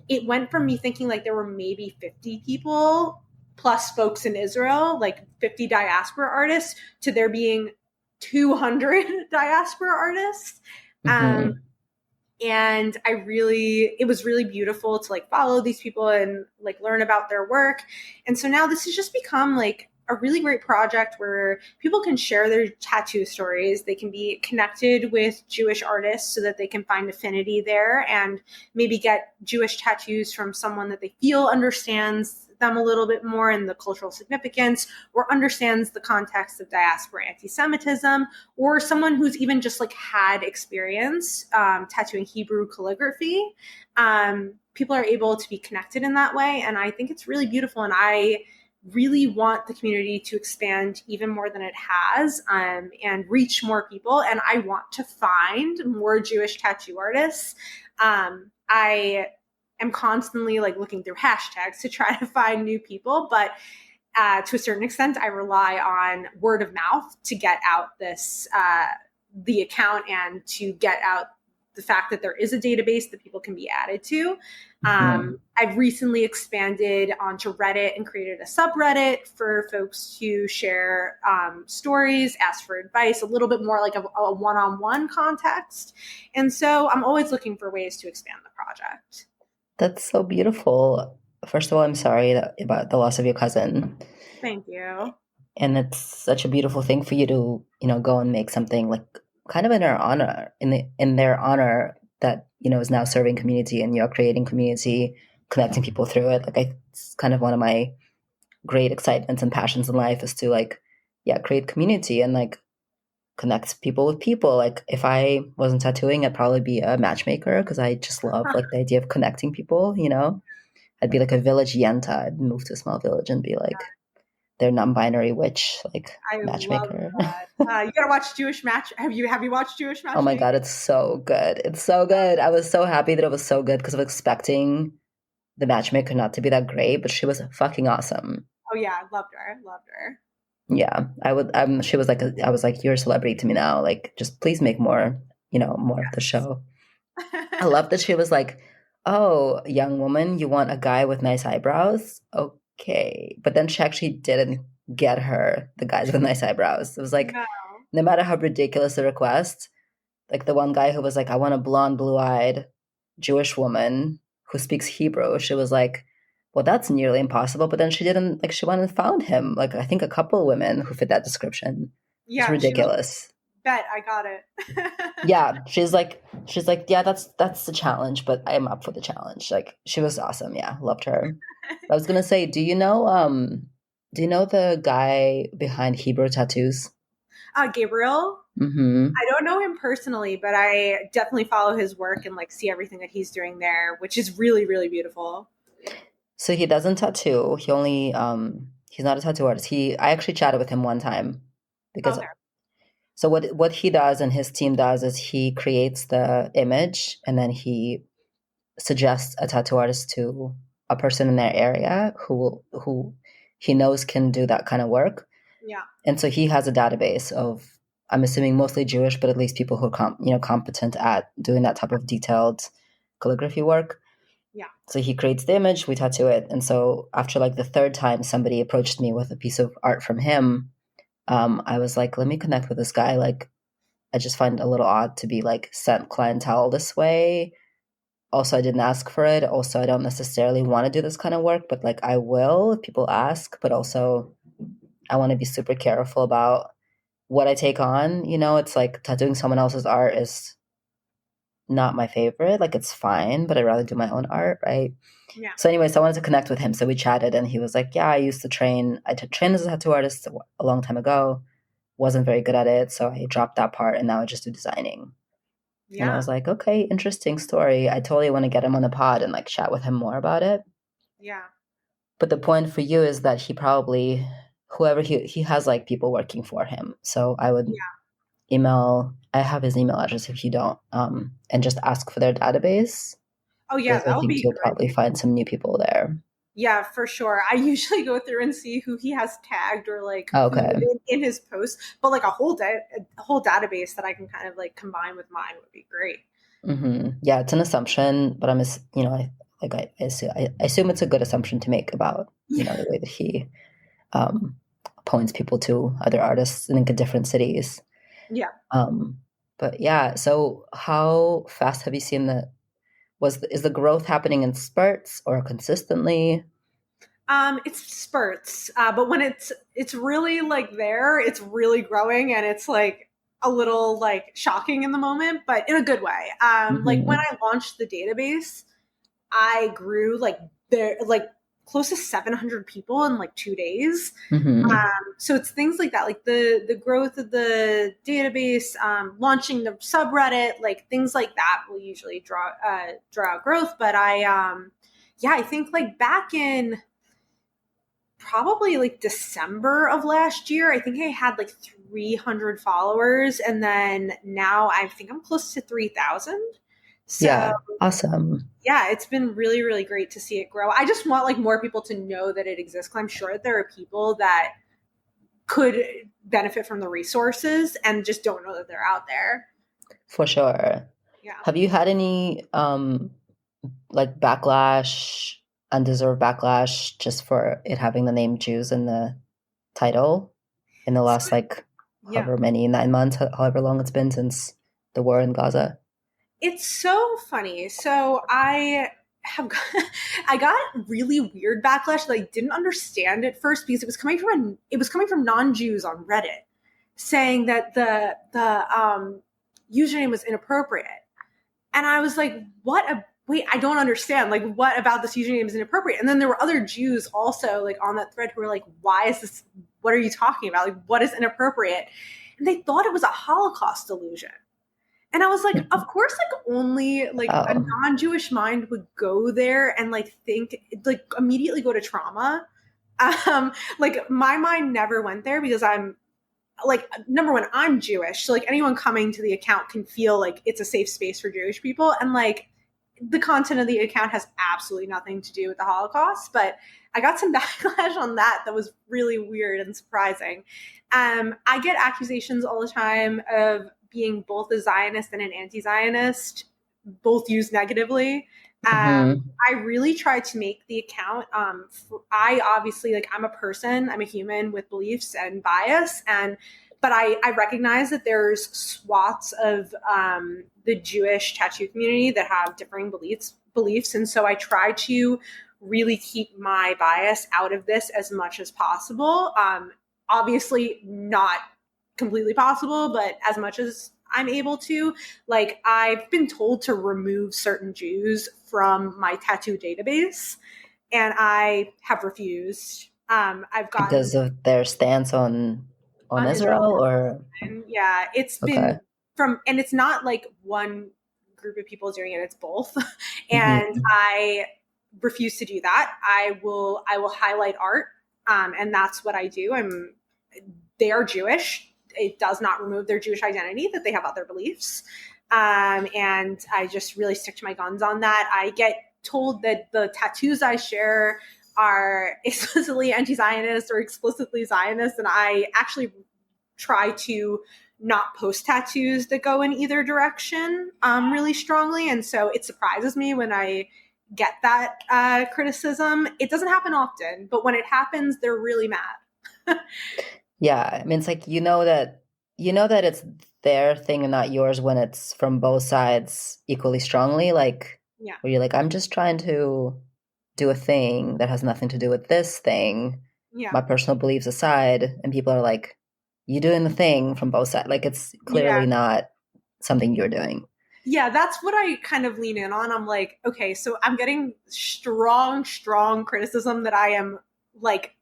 It went from me thinking like there were maybe 50 people plus folks in Israel, like 50 diaspora artists, to there being 200 diaspora artists. And it was really beautiful to like follow these people and like learn about their work. And so now this has just become like a really great project where people can share their tattoo stories. They can be connected with Jewish artists so that they can find affinity there and maybe get Jewish tattoos from someone that they feel understands them a little bit more and the cultural significance, or understands the context of diaspora anti-Semitism, or someone who's even just like had experience tattooing Hebrew calligraphy. People are able to be connected in that way. And I think it's really beautiful. And I really want the community to expand even more than it has, and reach more people. And I want to find more Jewish tattoo artists. I am constantly like looking through hashtags to try to find new people, but to a certain extent, I rely on word of mouth to get out this the account and to get out the fact that there is a database that people can be added to. I've recently expanded onto Reddit and created a subreddit for folks to share stories, ask for advice, a little bit more like a one-on-one context. And so I'm always looking for ways to expand the project.
That's so beautiful. First of all, I'm sorry about the loss of your cousin.
Thank you.
And it's such a beautiful thing for you to, go and make something like kind of in their honor, in their honor, that, is now serving community, and you're creating community, connecting people through it. Like, it's kind of one of my great excitements and passions in life is to create community and like connect people with people. Like, if I wasn't tattooing, I'd probably be a matchmaker, because I just love like the idea of connecting people, I'd be like a village yenta. I'd move to a small village and be like their non-binary witch, like matchmaker.
Love that. You gotta watch Jewish Match. Have you watched Jewish Match?
Oh my God, it's so good. It's so good. I was so happy that it was so good, because I was expecting the matchmaker not to be that great, but she was fucking awesome.
Oh yeah, I loved her.
Yeah, I would. She was like, I was like, you're a celebrity to me now. Like, just please make more, more of the show. I love that she was like, oh, young woman, you want a guy with nice eyebrows? Okay. But then she actually didn't get her the guys with nice eyebrows. It was like, no matter how ridiculous the request, like the one guy who was like, I want a blonde, blue-eyed Jewish woman who speaks Hebrew. She was like, well, that's nearly impossible. But then she didn't, like, she went and found him. Like, I think a couple of women who fit that description.
Yeah.
It's ridiculous.
Bet I got it.
Yeah. She's like, yeah, that's the challenge, but I am up for the challenge. Like, she was awesome. Yeah. Loved her. I was going to say, do you know the guy behind Hebrew tattoos?
Gabriel.
Mm-hmm.
I don't know him personally, but I definitely follow his work and like see everything that he's doing there, which is really, really beautiful.
So he doesn't tattoo. He only he's not a tattoo artist. I actually chatted with him one time because so what he does and his team does is he creates the image, and then he suggests a tattoo artist to a person in their area who he knows can do that kind of work.
Yeah.
And so he has a database of, I'm assuming mostly Jewish, but at least people who are competent at doing that type of detailed calligraphy work.
Yeah.
So he creates the image, we tattoo it. And so after like the third time somebody approached me with a piece of art from him, I was like, let me connect with this guy. Like, I just find it a little odd to be like sent clientele this way. Also, I didn't ask for it. Also, I don't necessarily want to do this kind of work, but like I will if people ask. But also, I want to be super careful about what I take on. It's like tattooing someone else's art is not my favorite. Like, it's fine, but I'd rather do my own art, right?
Yeah.
So anyways, I wanted to connect with him. So we chatted, and he was like, yeah, I used to train. I trained as a tattoo artist a long time ago. Wasn't very good at it, so I dropped that part, and now I just do designing. Yeah. And I was like, okay, interesting story. I totally want to get him on the pod and like chat with him more about it.
Yeah.
But the point for you is that he probably, whoever he has like people working for him. So I would email, I have his email address if you don't, and just ask for their database.
Oh yeah,
that would be you'll great. Probably find some new people there.
Yeah, for sure. I usually go through and see who he has tagged or like in his posts, but like a whole database that I can kind of like combine with mine would be great.
Mm-hmm. Yeah, it's an assumption, but I assume it's a good assumption to make about the way that he points people to other artists in different cities.
Yeah.
But yeah, so how fast have you seen that? Is the growth happening in spurts or consistently?
It's spurts, but when it's really like there, it's really growing, and it's like a little like shocking in the moment, but in a good way. Like when I launched the database, I grew like close to 700 people in like 2 days.
Mm-hmm.
So it's things like that, like the growth of the database, launching the subreddit, like things like that will usually draw out growth. But yeah, I think like back in probably like December of last year, I think I had like 300 followers, and then now I think I'm close to 3,000. So
Yeah. Awesome.
yeah, it's been really, really great to see it grow. I just want like more people to know that it exists. 'Cause I'm sure that there are people that could benefit from the resources and just don't know that they're out there.
For sure.
Yeah.
Have you had any like backlash, undeserved backlash just for it having the name Jews in the title in the last like
Yeah.
however many 9 months, however long it's been since the war in Gaza?
It's so funny. So I got really weird backlash that I didn't understand at first because it was coming from non-Jews on Reddit saying that the username was inappropriate. And I was like, wait, I don't understand. Like, what about this username is inappropriate? And then there were other Jews also like on that thread who were like, why is this? What are you talking about? Like, what is inappropriate? And they thought it was a Holocaust allusion. And I was like, of course, like only like a
Oh.
non-Jewish mind would go there and like think like immediately go to trauma. Like my mind never went there because I'm like, number one, I'm Jewish. So like anyone coming to the account can feel like it's a safe space for Jewish people. And like the content of the account has absolutely nothing to do with the Holocaust. But I got some backlash on that was really weird and surprising. I get accusations all the time of being both a Zionist and an anti-Zionist, both used negatively.
Mm-hmm.
I really try to make the account. I obviously like I'm a person, I'm a human with beliefs and bias, but I recognize that there's swaths of the Jewish tattoo community that have differing beliefs, and so I try to really keep my bias out of this as much as possible. Obviously, not completely possible, but as much as I'm able to. Like, I've been told to remove certain Jews from my tattoo database, and I have refused. I've gotten
Because of their stance on
on Israel.
Israel, or
And yeah, it's
okay.
been and it's not like one group of people doing it, it's both. And
Mm-hmm.
I refuse to do that. I will highlight art, and that's what I do. They are Jewish. It does not remove their Jewish identity that they have other beliefs. And I just really stick to my guns on that. I get told that the tattoos I share are explicitly anti-Zionist or explicitly Zionist, and I actually try to not post tattoos that go in either direction really strongly. And so it surprises me when I get that criticism. It doesn't happen often, but when it happens, they're really mad.
Yeah, I mean, it's like you know that it's their thing and not yours when it's from both sides equally strongly. Like,
Yeah.
where you're like, I'm just trying to do a thing that has nothing to do with this thing,
Yeah.
my personal beliefs aside, and people are like, you doing the thing from both sides. Like, it's
Yeah.
clearly not something you're doing.
Yeah, that's what I kind of lean in on. I'm like, okay, so I'm getting strong criticism that I am like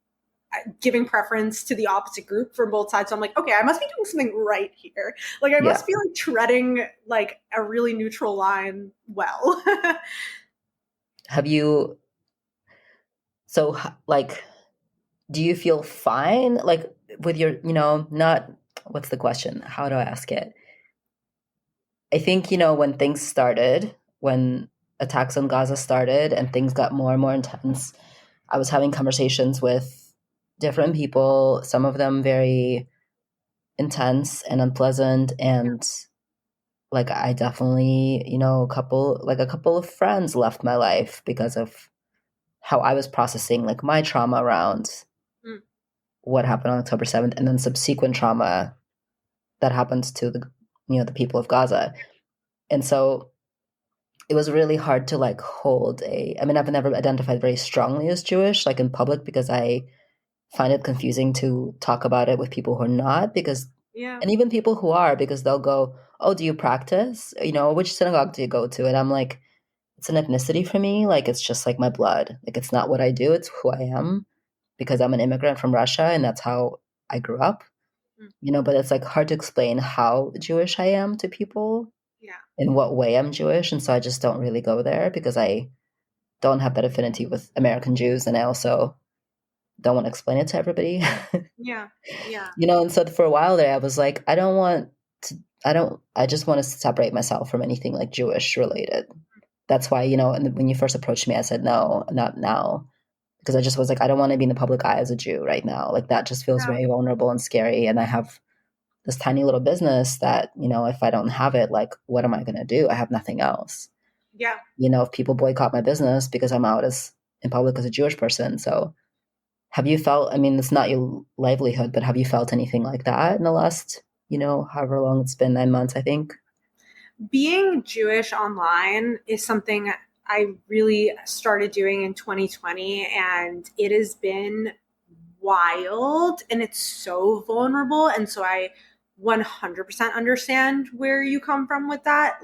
giving preference to the opposite group from both sides. So I'm like, okay, I must be doing something right here. Like I must be like treading like a really neutral line well.
Have you, so like, do you feel fine? Like with your, not, what's the question? How do I ask it? I think, when things started, when attacks on Gaza started and things got more and more intense, I was having conversations with different people, some of them very intense and unpleasant. And like, I definitely, a couple of friends left my life because of how I was processing like my trauma around what happened on October 7th and then subsequent trauma that happens to the people of Gaza. And so it was really hard to like hold I've never identified very strongly as Jewish, like in public, because I find it confusing to talk about it with people who are not, because, and even people who are, because they'll go, oh, do you practice? Which synagogue do you go to? And I'm like, it's an ethnicity for me. Like, it's just like my blood. Like, it's not what I do, it's who I am because I'm an immigrant from Russia and that's how I grew up,
Mm.
but it's like hard to explain how Jewish I am to people,
Yeah.
in what way I'm Jewish. And so I just don't really go there because I don't have that affinity with American Jews. And I also don't want to explain it to everybody.
Yeah. Yeah.
And so for a while there, I was like, I just want to separate myself from anything like Jewish related. That's why, and when you first approached me, I said, no, not now. Because I just was like, I don't want to be in the public eye as a Jew right now. Like that just feels
Yeah.
very vulnerable and scary. And I have this tiny little business that, if I don't have it, like, what am I going to do? I have nothing else.
Yeah.
If people boycott my business because I'm out in public as a Jewish person. So have you felt, I mean, it's not your livelihood, but have you felt anything like that in the last, however long it's been, 9 months, I think?
Being Jewish online is something I really started doing in 2020, and it has been wild and it's so vulnerable. And so I 100% understand where you come from with that.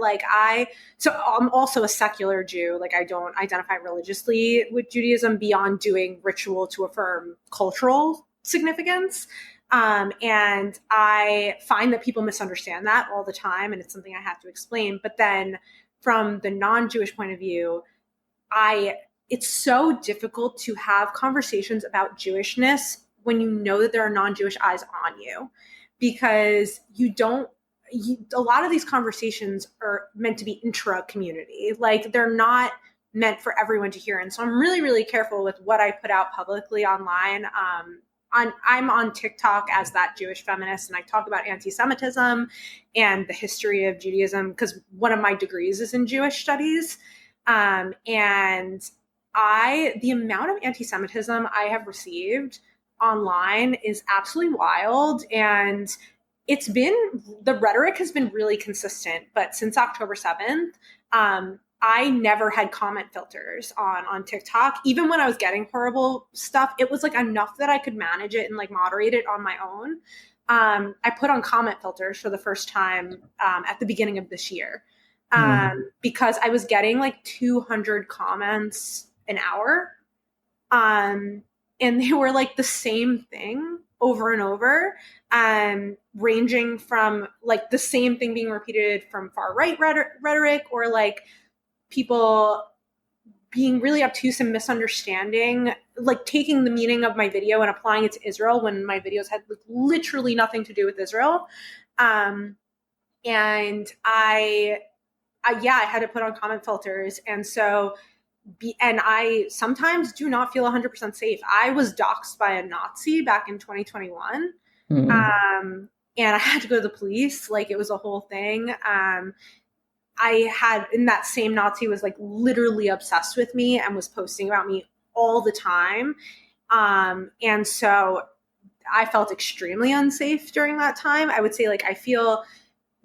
So I'm also a secular Jew. Like, I don't identify religiously with Judaism beyond doing ritual to affirm cultural significance. And I find that people misunderstand that all the time, and it's something I have to explain. But then from the non-Jewish point of view, it's so difficult to have conversations about Jewishness when you know that there are non-Jewish eyes on you, because a lot of these conversations are meant to be intra-community. Like, they're not meant for everyone to hear. And so I'm really, really careful with what I put out publicly online. I'm on TikTok as That Jewish Feminist, and I talk about anti-Semitism and the history of Judaism because one of my degrees is in Jewish studies. And the amount of anti-Semitism I have received online is absolutely wild. And the rhetoric has been really consistent, but since October 7th, I never had comment filters on TikTok. Even when I was getting horrible stuff, it was like enough that I could manage it and like moderate it on my own. I put on comment filters for the first time at the beginning of this year. Because I was getting like 200 comments an hour. And they were like the same thing over and over, ranging from like the same thing being repeated from far right rhetoric, or like people being really obtuse and misunderstanding, like taking the meaning of my video and applying it to Israel when my videos had like literally nothing to do with Israel. And I had to put on comment filters. And so, and I sometimes do not feel 100% safe. I was doxxed by a Nazi back in 2021. And I had to go to the police. Like, it was a whole thing. And that same Nazi was like literally obsessed with me and was posting about me all the time. And so I felt extremely unsafe during that time. I would say, like, I feel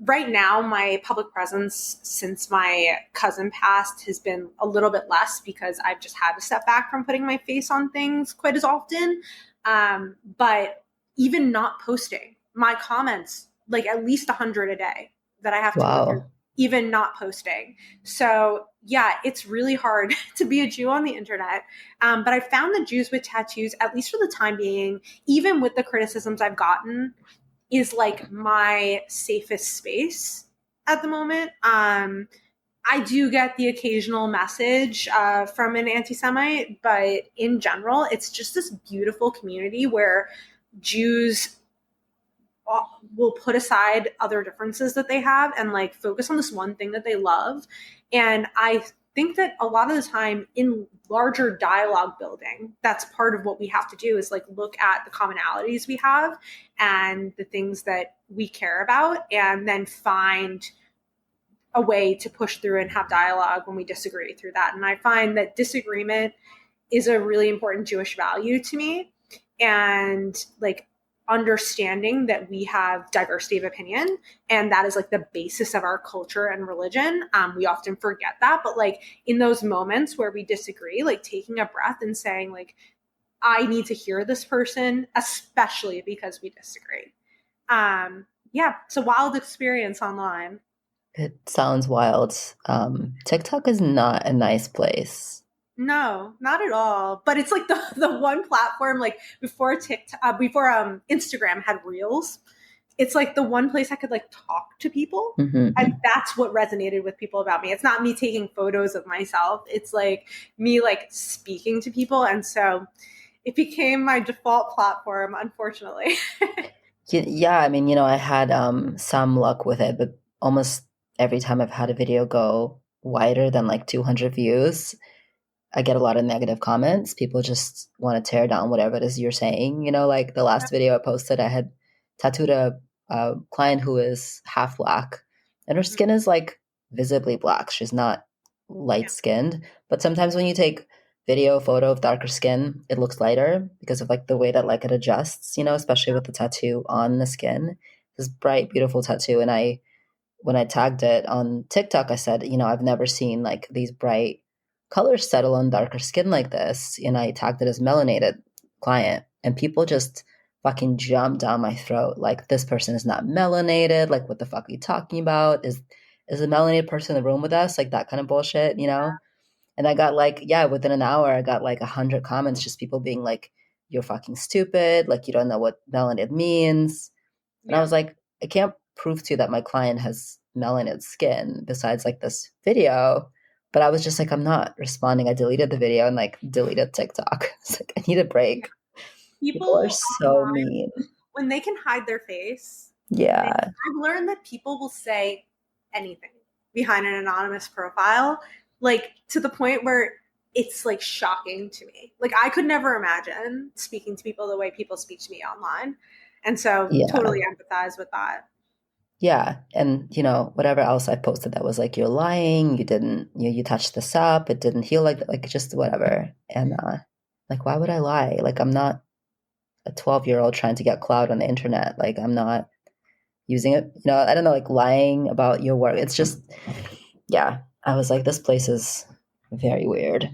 right now my public presence since my cousin passed has been a little bit less because I've just had to step back from putting my face on things quite as often. But even not posting, my comments, like at least 100 a day that I have to go through, even not posting. So yeah, it's really hard to be a Jew on the internet. But I found that Jews with tattoos, at least for the time being, even with the criticisms I've gotten, is like my safest space at the moment. I do get the occasional message from an anti-Semite, but in general, it's just this beautiful community where Jews will put aside other differences that they have and like focus on this one thing that they love. And I think that a lot of the time in larger dialogue building, that's part of what we have to do is like look at the commonalities we have and the things that we care about, and then find a way to push through and have dialogue when we disagree through that. And I find that disagreement is a really important Jewish value to me. And like understanding that we have diversity of opinion and that is like the basis of our culture and religion. We often forget that, but like in those moments where we disagree, like taking a breath and saying like, I need to hear this person, especially because we disagree. Yeah, it's a wild experience online.
It sounds wild. TikTok is not a nice place.
No, not at all. But it's like the one platform like before TikTok, before Instagram had Reels. It's like the one place I could like talk to people. And
Hmm.
that's what resonated with people about me. It's not me taking photos of myself. It's like me like speaking to people. And so it became my default platform, unfortunately.
Yeah, I mean, I had some luck with it, but almost every time I've had a video go wider than like 200 views, I get a lot of negative comments. People just want to tear down whatever it is you're saying. Like the last video I posted, I had tattooed a client who is half black, and her skin is like visibly black. She's not light
Yeah.
skinned, but sometimes when you take video photo of darker skin, it looks lighter because of like the way that like it adjusts. Especially with the tattoo on the skin. This bright, beautiful tattoo, and when I tagged it on TikTok, I said, I've never seen like these bright colors settle on darker skin like this. And I tagged it as melanated client. And people just fucking jumped down my throat. Like, this person is not melanated. Like, what the fuck are you talking about? Is a melanated person in the room with us? Like that kind of bullshit. And I got like, yeah, within an hour, I got like 100 comments, just people being like, you're fucking stupid. Like, you don't know what melanated means. And I
Yeah.
was like, I can't prove to you that my client has melanated skin besides like this video. But I was just like, I'm not responding. I deleted the video and like deleted TikTok. It's like, I need a
Yeah.
break. People are
People
so
online,
mean.
when they can hide their face,
Yeah.
I've learned that people will say anything behind an anonymous profile, like to the point where it's like shocking to me. Like I could never imagine speaking to people the way people speak to me online. And so
Yeah.
totally empathize with that.
Yeah. And whatever else I posted that was like, you're lying, you didn't, you touched this up, it didn't heal like just whatever. And like, why would I lie? Like, I'm not a 12-year-old trying to get clout on the internet. Like, I'm not using it. I don't know, like lying about your work. It's just, yeah. I was like, this place is very weird.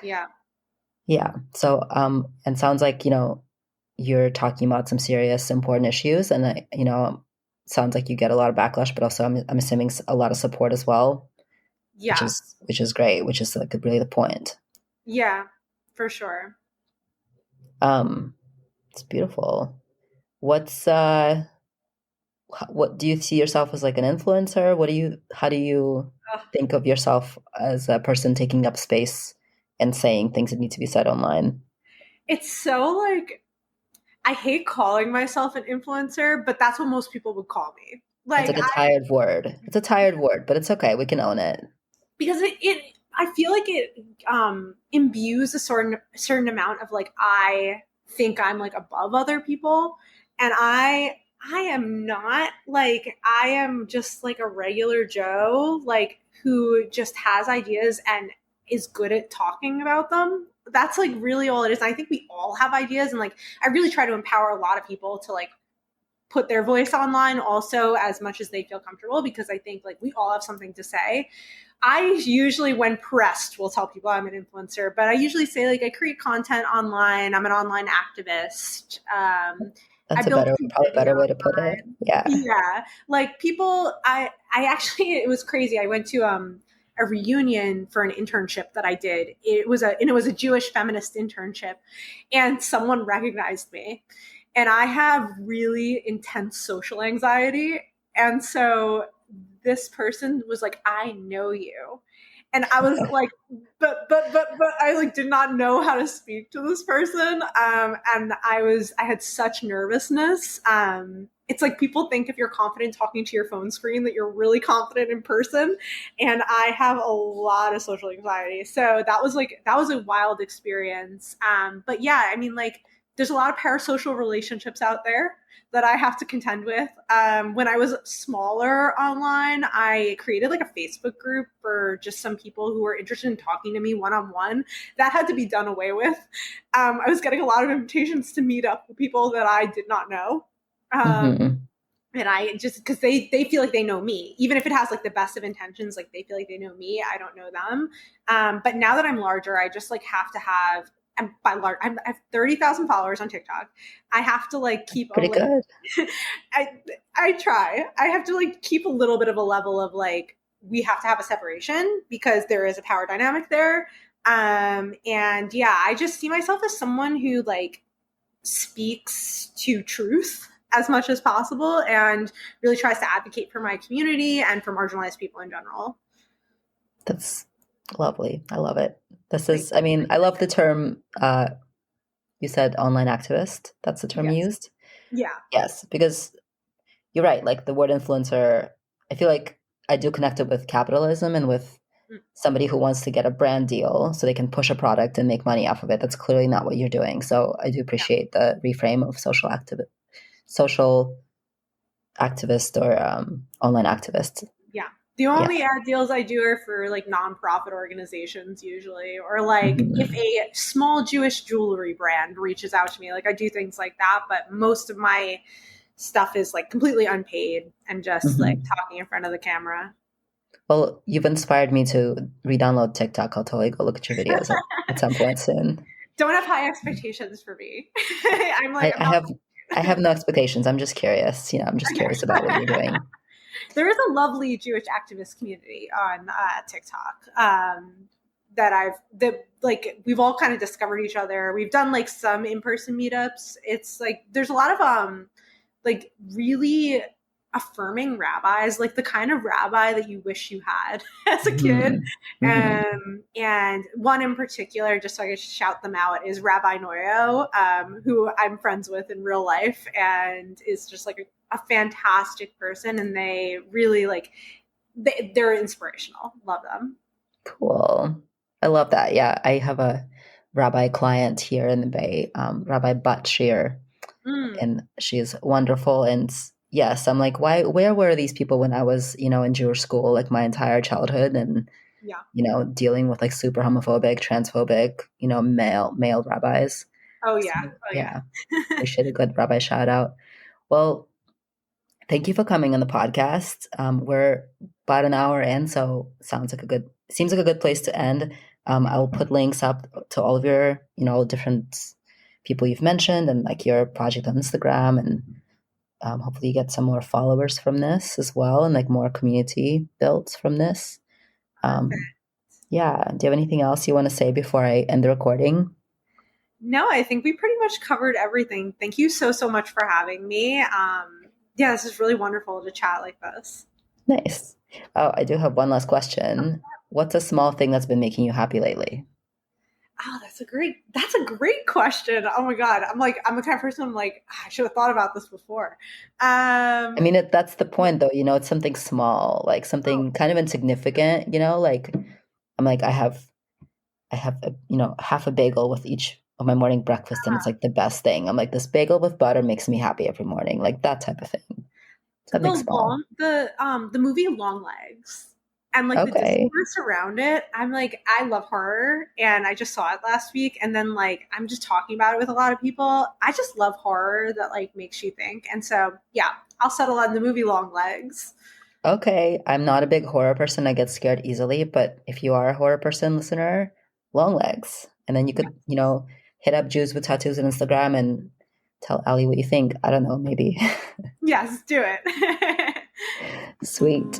Yeah.
Yeah. So, and sounds like, you're talking about some serious, important issues, and sounds like you get a lot of backlash, but also I'm assuming a lot of support as well, which
Yeah.
is great, which is like really the point.
Yeah, for sure.
Um, it's beautiful. What's what do you see yourself as like an influencer? How do you
Ugh.
think of yourself as a person taking up space and saying things that need to be said online?
It's so like I hate calling myself an influencer, but that's what most people would call me.
It's
Like
like a tired word. It's a tired word, but it's okay. We can own it.
because it I feel like it imbues a certain amount of like I think I'm like above other people, and I am not. Like I am just like a regular Joe, like who just has ideas and is good at talking about them. That's like really all it is. And I think we all have ideas, and like I really try to empower a lot of people to like put their voice online also as much as they feel comfortable, because I think like we all have something to say. I usually, when pressed, will tell people I'm an influencer, but I usually say like I create content online. I'm an online activist. I
That's a
build
better, probably
community
better way to put it.
online.
Yeah.
Yeah, like people. I actually it was crazy. I went to a reunion for an internship that I did. It was a Jewish feminist internship, and someone recognized me, and I have really intense social anxiety, and so this person was like, I know you. And I was like, but I like did not know how to speak to this person. And I had such nervousness. It's like people think if you're confident talking to your phone screen that you're really confident in person. And I have a lot of social anxiety. So that was a wild experience. But yeah, I mean, like, there's a lot of parasocial relationships out there that I have to contend with. When I was smaller online, I created like a Facebook group for just some people who were interested in talking to me one on one. That had to be done away with. I was getting a lot of invitations to meet up with people that I did not know.
Hmm.
And I just because they feel like they know me, even if it has like the best of intentions, like they feel like they know me. I don't know them. But now that I'm larger, I just like have to have and by large, I have 30,000 followers on TikTok. I have to like keep
Pretty good.
I try. I have to like keep a little bit of a level of like, we have to have a separation because there is a power dynamic there. And yeah, I just see myself as someone who like speaks to truth as much as possible and really tries to advocate for my community and for marginalized people in general.
That's lovely. I love it. I mean, I love the term, you said online activist. That's the term you used?
Yeah.
Yes, because you're right. Like the word influencer, I feel like I do connect it with capitalism and with somebody who wants to get a brand deal so they can push a product and make money off of it. That's clearly not what you're doing. So I do appreciate the reframe of social activist or online activist.
Yeah. The only ad deals I do are for like nonprofit organizations usually, or like if a small Jewish jewelry brand reaches out to me, like I do things like that. But most of my stuff is like completely unpaid and just like talking in front of the camera.
Well, you've inspired me to re-download TikTok. I'll totally go look at your videos at some point soon.
Don't have high expectations for me.
I have no expectations. I'm just curious. I'm just curious about what you're doing.
There is a lovely Jewish activist community on TikTok that we've all kind of discovered each other. We've done like some in-person meetups. It's like there's a lot of like really affirming rabbis, like the kind of rabbi that you wish you had as a kid. And one in particular, just so I can shout them out, is Rabbi Noyo, who I'm friends with in real life and is just like a fantastic person. And they really they're inspirational. Love them.
Cool. I love that. Yeah. I have a rabbi client here in the Bay, Rabbi Batshir, and she's wonderful. And yes, I'm like, where were these people when I was, in Jewish school, like my entire childhood and, dealing with like super homophobic, transphobic, male rabbis.
Oh yeah.
So, yeah. Appreciate a good rabbi shout out. Well, thank you for coming on the podcast. We're about an hour in, so seems like a good place to end. I'll put links up to all of your, different people you've mentioned and like your project on Instagram, and hopefully you get some more followers from this as well, and like more community built from this. Yeah. Do you have anything else you want to say before I end the recording?
No, I think we pretty much covered everything. Thank you so much for having me. Yeah, this is really wonderful to chat like this.
Nice. Oh, I do have one last question. What's a small thing that's been making you happy lately?
Oh, that's a great question. Oh my God. I'm the kind of person I'm like, I should have thought about this before.
I mean, that's the point though, it's something small, like something kind of insignificant, like I'm like, I have half a bagel with each of my morning breakfast and it's like the best thing. I'm like, this bagel with butter makes me happy every morning. Like that type of thing. Something small.
The movie Long Legs. And like the discourse around it, I'm like, I love horror and I just saw it last week. And then like, I'm just talking about it with a lot of people. I just love horror that like makes you think. And so, yeah, I'll settle on the movie Long Legs.
Okay. I'm not a big horror person. I get scared easily. But if you are a horror person, listener, Long Legs. And then you could, hit up Jews with Tattoos on Instagram and tell Ali what you think. I don't know, maybe.
Yes, do it.
Sweet.